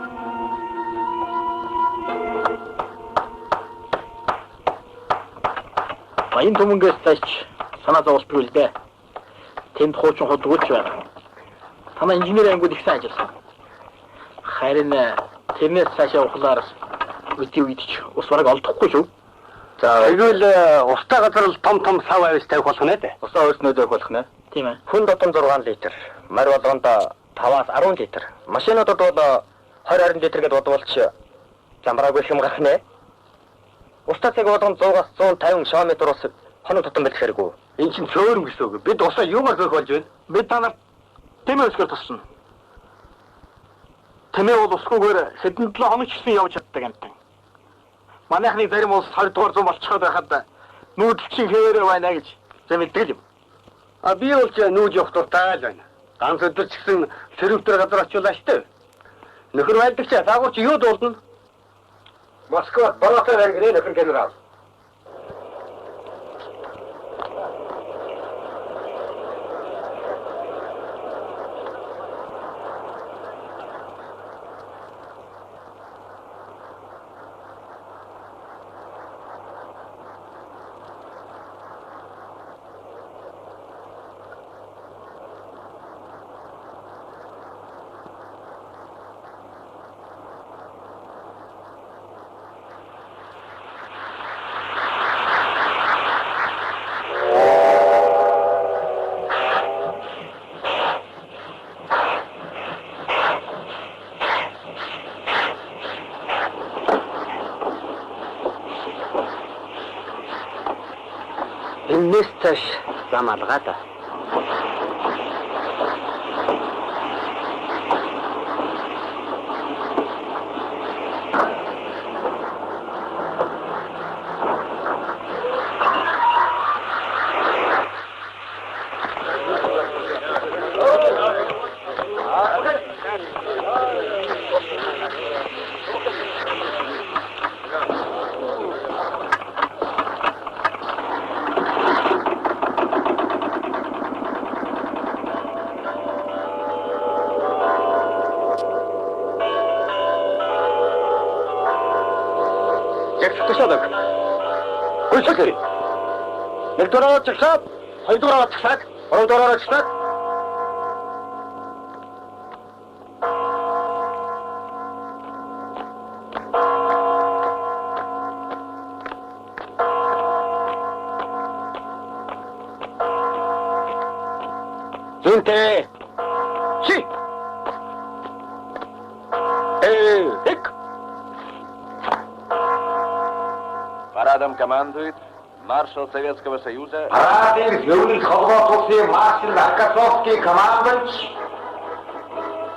Баян түмэнгээс цааш санаа зовлтгүй л дээ. Тэнд хуучин худгуулж байна. Танай инженерийн ангууд их сайн ажилласан. Харин тэрнээс цаашаа ухлаар үгүй ч ус бараг олдохгүй шүү. За тэгвэл устай газар л том сав авис тавих болох нэ дээ. Усаа өрснөө зөг болох нэ. Тийм ээ. Хүн дотом 6 литр, морь болгонд 5-аас 10 литр. Машинуудад бол 20-20 литр гэдээ бодволч замбрааг их юм гарах нэ. Устай цаг болгонд 100-аас 150 км ус хоног тутам байх хэрэггүй. Энэ чинь цөөрөн гэсэн үг. Бид усаа юугаар зөөх болж байна? Бид танаар тэмээ өсгөр тусна. Тэмээ бол усгүйгээр хэдэн 7 хоног ч гэсэн явж чаддаг юм. Манайхны зарим улс 20 дугаар зуун болчиход байхад нүүдэлчин хэвээрээ байна гэж мэддэг юм. Би бол ч нүүж явах дуртай л байна. Ганц өдөр ч гэсэн сэрвтер газар очиулаа штэ. Нөхөр байлдаг ч таагүй ч юу дуулна? Москвад бороотой байна нөхөр генерал. Энэс цааш зам алгаад. Тушаадаг. Гүйцэтгэл. Нэг дөрөөр чагсаад, хоёр дөрөөр чагсаад, гурав дөрөөр чагсаад. Зинтэй. Чи. Дик. Парадом командует маршал Советского Союза. Парадын зөвлөлт холбоо тусын маршал Аркасовский командующий.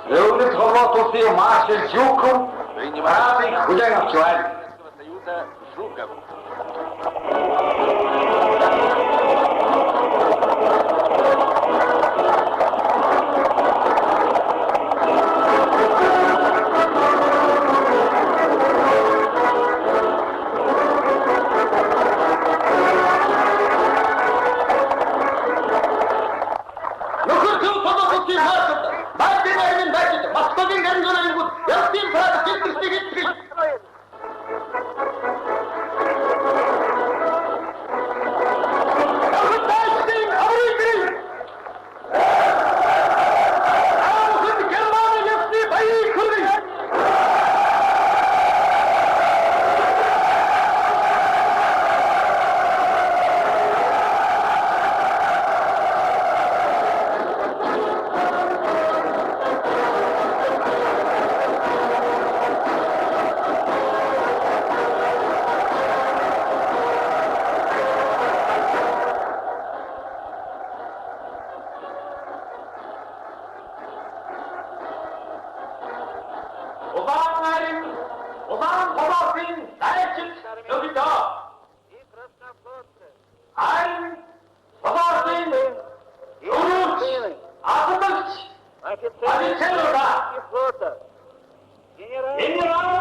Зөвлөлт холбоо тусын маршал Жуков. Парадыг хүлээн авч байна. Советского Союза Жуков. Улаан голоосын дайчид өгдөө. Харин голоосын өрөөч асууж офицерга генерал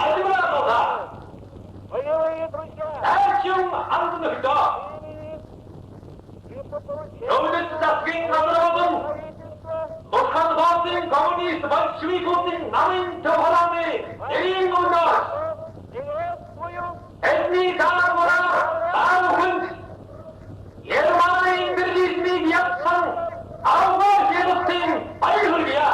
адмиралга дайчин анднөгдөө. Дөвлөт засгийн газрын Бурхан Баатрын коммунист большевикуудын намын төвхөлөөний эрийн өндөр эдний дараагаар таахынд Германы империализмыг ятсан авгаа жирэхтэн баярлая.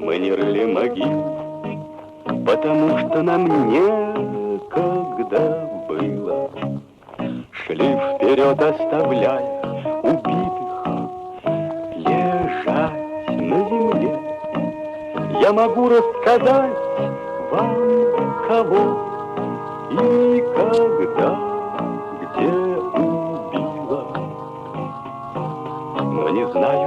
Мы не рыли могил, потому что нам некогда было. Шли вперед, оставляя убитых лежать на земле. Я могу рассказать вам, кого и когда, где убила. Но не знаю,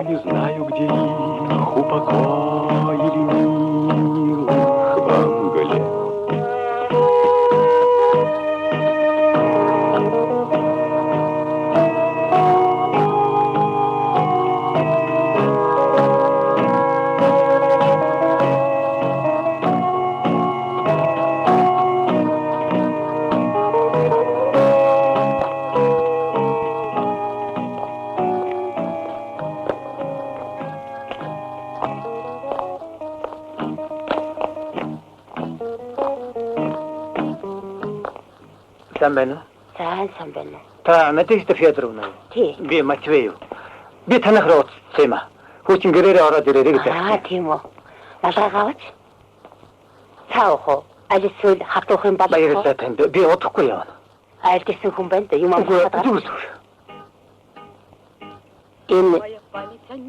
где их упокоили милых во мгле. Сайн байна уу? Сайн байна уу? Та Надежда Федоровна юу? Тий. Би Матвей юу? Би танах руу уцсан юм аа. Хүүчин гэрээрээ ороод ирээрэй гэж байна. Тийм үү. Малгай гавч. Цаах. Алис зүйл хатуух юм бол. Баярлалаа танд. Би удахгүй явна. Айл гэсэн хүн байна да. Юм аа. Энэ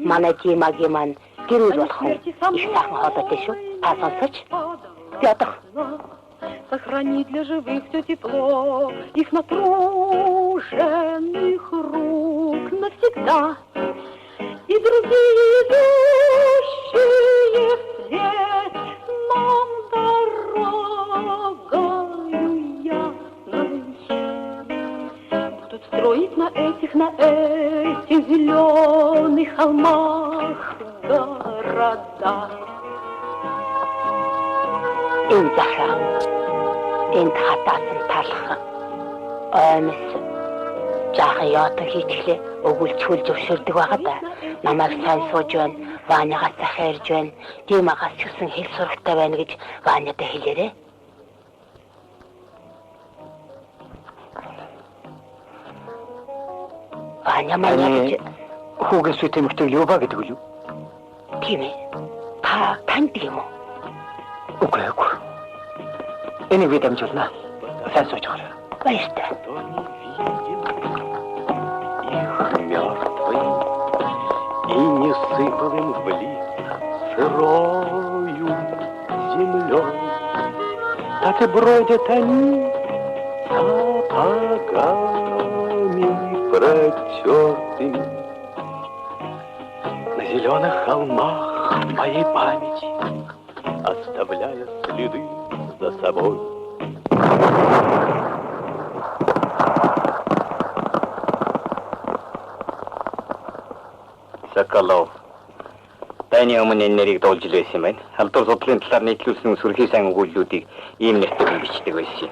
манай Жимагийн маань гэрүүл болох юм. Их сайхан хоолойтой шүү. Та сонсооч. Би одоо сохрани для живых все тепло их натруженных рук навсегда. И другие идущие вслед нам дорогою ясной будут строить на этих зеленых холмах города. Энэ захаан энд хатаасан талх аймс жаахан яатан хийчихлээ өгүүлчүүл зөвшөөрдөг байгаа да. Намайг сайн сууж байна, Ванягаас захиарж байна, Димагаас ч гэсэн хэл сурагтай байна гэж Ванядаа хэлээрэй. Ваня манай гэж Хүүгийн сүт эмэгтэйг Люба гэдэг үү? тийм ээ. Та таньдаг юм уу? Үгүй. Энийг би дамжуулна. Сайн сууж байгаа. Баяртай. Их мертвый и не сыпал им в лица сырою землей. Так и бродят они сапогами протертыми на зеленых холмах моей памяти, оставляя следы за собой. Соколов. Таны өмнө энэ нэрийг дуулж байсан юм байна. Халдвар судлалын талаар нийтлүүлсэн сүрхий сайн өгүүллүүдийг ийм нэртэй бичдэг байсан юм.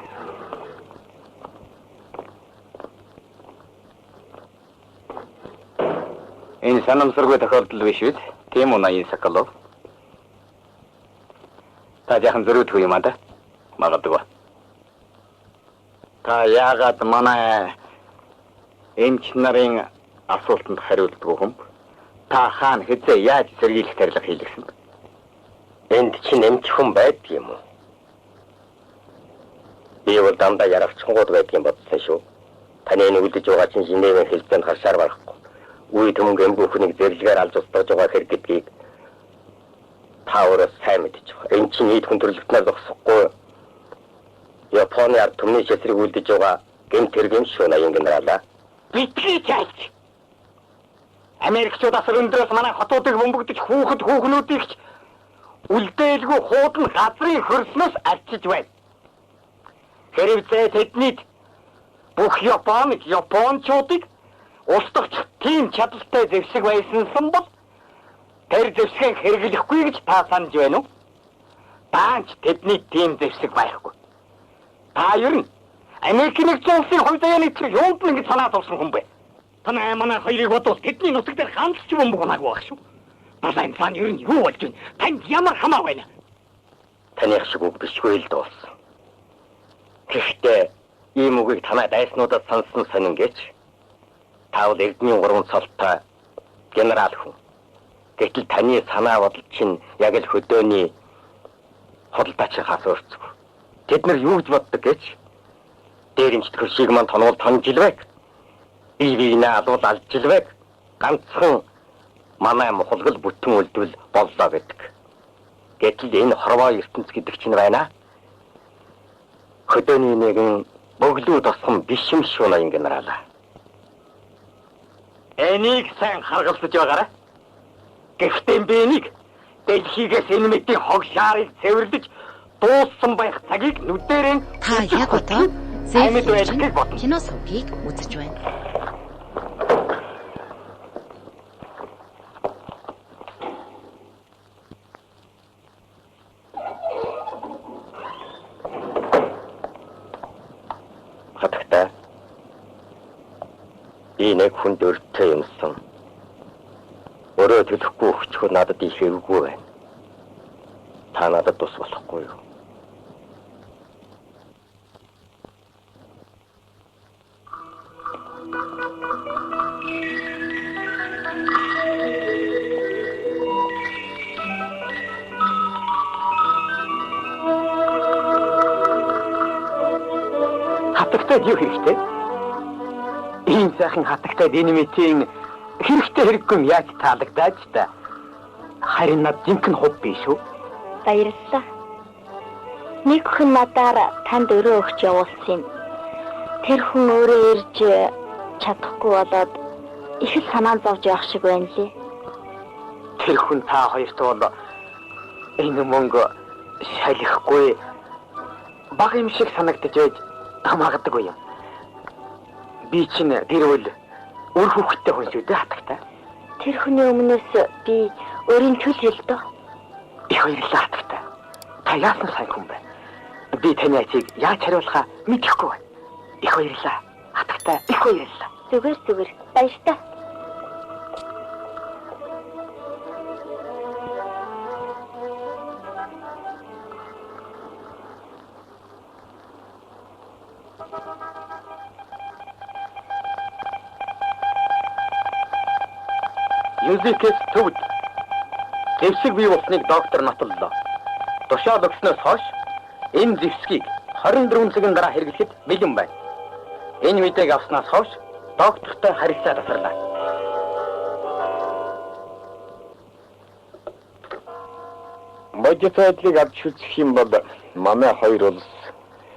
Энэ санамсаргүй тохиолдол биш үү? Тийм үү, Наян Соколов? Та яхан зөрүүтгүй юм да? Магадгүй. Та яагаад манай эмч нарын асуултанд хариулдаггүй юм? Та хаана хэзээ яаж сэргийлэх тарилга хийлгсэн? Энд чинь эмч хүн байдаг юм уу? Би бол дандаа яравчгууд байдгийн бодсон шүү. Таны энэ үлдэж байгаа чинь шинээр хэлбэнд харшаар барахгүй. Үе төмөнгө эмгүүхнийг зэрлэгээр алж устгаж байгаа хэрэг гэдгийг та өөрөө сайн мэдэж байгаа. Энэ чинь нийт хүн төрөлхтнээр зогсохгүй. Японы ард түмний шэсрийг үлдэж байгаа гэмт хэрэг юм шүү, Наян генералаа. Битгий чaalч! Америкчуудаас өндрөөс манай хотуудыг бөмбөгдөж хүүхнүүдийг ч үлдээлгүй хуудан газрын хөрснөөс арчиж байна. Хэрвээ тэднийд бүх япончуудыг устгах тийм чадaltaй зэвсэг байсансан бол тэр зэвсгийг хэрэглэхгүй гэж та санаж байна уу? Таанч тэдний тийм зэвсэг байхгүй. Та ер нь Америкийн нэгдсэн улсын хувь заяаны тэр юунд нэг санаа зовсон хүн бэ? Танай манай хоёрыг бодвол тэдний нутаг дээр хандлагч бөмбөг унааг байх шүү. Далайн цаан ер нь юу болж байна? Танд ямар хамаа байна? Таних шиг үг бишгүй л дуулсан. Гэхдээ ийм үгийг танай дайснуудад сонссон сонин гэж таавал Эрдэнийн 3 цолтой генерал хүн. Гэтэл таны санаа бодол чинь яг л хөдөөний худалдаачийнхаас өөрчлөв. Тэд нар юу гэж боддог гэж? Дээрэмч төршиг манд тонвол тонжилвэг. Биевинээ алуул алжилвэг. Ганцхан манай мухалгал бүтэн үлдвэл боллоо гэдэг. Гэтэл энэ хорвоо ертөнц гэдэг чинь байна. Хөдөөний нэгэн бөглүү тосгон биш юм шүү, Наян генералаа. Энийг сайн харгалзаж байгаарай. Гэхдээ би энийг дэлхийгээс энэ мэдээ хогшаарыг цэвэрлэж дууссан байх цагийг нүдэрэн Та яг одоо Зэвлэгийн кино сувгийг үзэж байна. Хатагтай. Би нэг хүнд өртөө юмсан. Өөрөө төлөхгүй өчгөө надад их эвгүй байна. Та надад тус болохгүй юу? Хатагтай юу хэрэгтэй? Ийм сайхан хатагтай динамитийн хэрэгтэй хэрэггүй юм яаж таалагдаад та? Харин над жинхэнэ хувь биш үү? Баярлалаа. Нэг хүн надаар танд өрөө өгч явуулсан юм. Тэр хүн өөрөө ирж чадахгүй болоод их л санаа зовж явах шиг байна лээ. Тэр хүн та хоёрт бол энэ мөнгө шалихгүй баг юм шиг санагдаж байж магадгүй юм. Би чинь тэр үл үр хөвгттэй хүн шүү дээ хатагтай. Тэр хүний өмнөөс би өөрийн чөл хэл дөө. Их баярлалаа хатагтай. Та яасан сайн хүн бэ? Би таны ачийг яаж хариулахаа мэдэхгүй байна. Их баярлалаа хатагтай. Их баярлалаа. Зүгээр баяртай. Юзикэс төвд зэвсэг бий болсныг доктор нотоллоо. Тушаал өгснөөс хойш энэ зэвсгийг 24 цагийн дараа хэрэглэхэд бэлэн байна. Энэ мэдээг авснаас хойш доктортой харилцаа тасарлаа. Бодитодлыг авч үзэх юм бол манай хоёр улс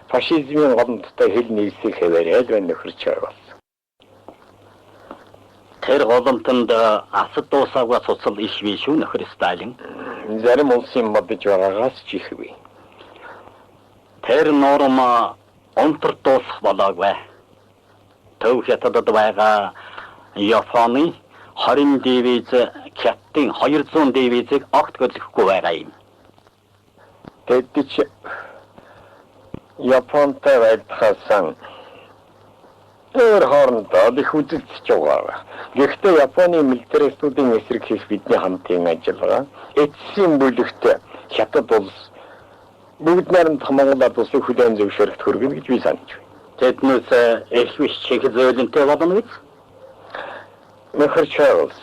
фашизмын голомттой хэл нийлсийг хэвээрэл байна нөхөрч байгаа. Тэр голомтонд асад дуусаагүй цуцал иш бий шүү нөхөр Сталин. Зарим улсын бодож байгаагаас ч их бий. Тэр норм онтор дуусах болоогүй. Төв хятадд байгаа Японы 20 дивиз Кяттын 200 дивизийг огт хөдлөхгүй байгаа юм. Тэд чи Японтай байлтахсан өөр хоорондоо их үзэлцэж байгаа. Гэхдээ Японы милитаристуудын эсрэг хийх бидний хамтын ажиллагаа эцсийн бүлэгт хятад улс бүгд найрамдах Монгол ард улсыг хүлээн зөвшөөрөхт хүргэнэ гэж би санаж байна. Тэднээс их биш чих зөөлөнтэй болно биз? Нөхөр Чарлз.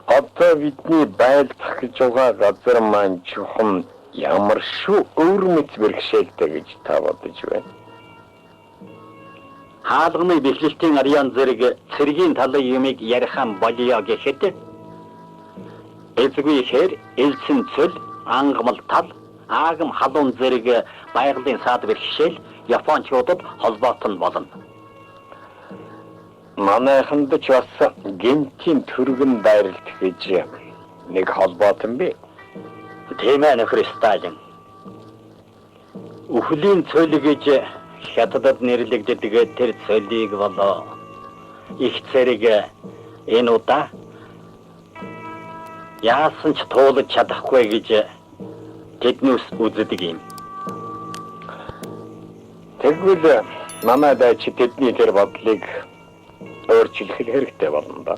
Одоо бидний байлдах гэж байгаа газар маань чухам ямар шүү өвөрмөц бэрхшээлтэй гэж та бодож байна. Хаалганы бэхлэлтийн арьяан зэрэг цэргийн талын юмыг ярихан болио гэхэд эзгүй хэр элсэн цөл ангамл тал аагам халуун зэрэг байгалийн саад бэрхшээл Япончуудад холбоотон болно. Манайханд ч бас гинтийн түргэн дайралт гэж нэг холбоотон бий. Тийм ээ нөхөр Сталин. Үхлийн цөл гэж хятадд нэрлэгддэг тэр цөлийг болоо их зэрэг энэ удаа яасан ч туулж чадахгүй гэж тэднээс үздэг юм. Тэгвэл манай дайч тэдний тэр бодлыг өөрчлөх хэрэгтэй болно да.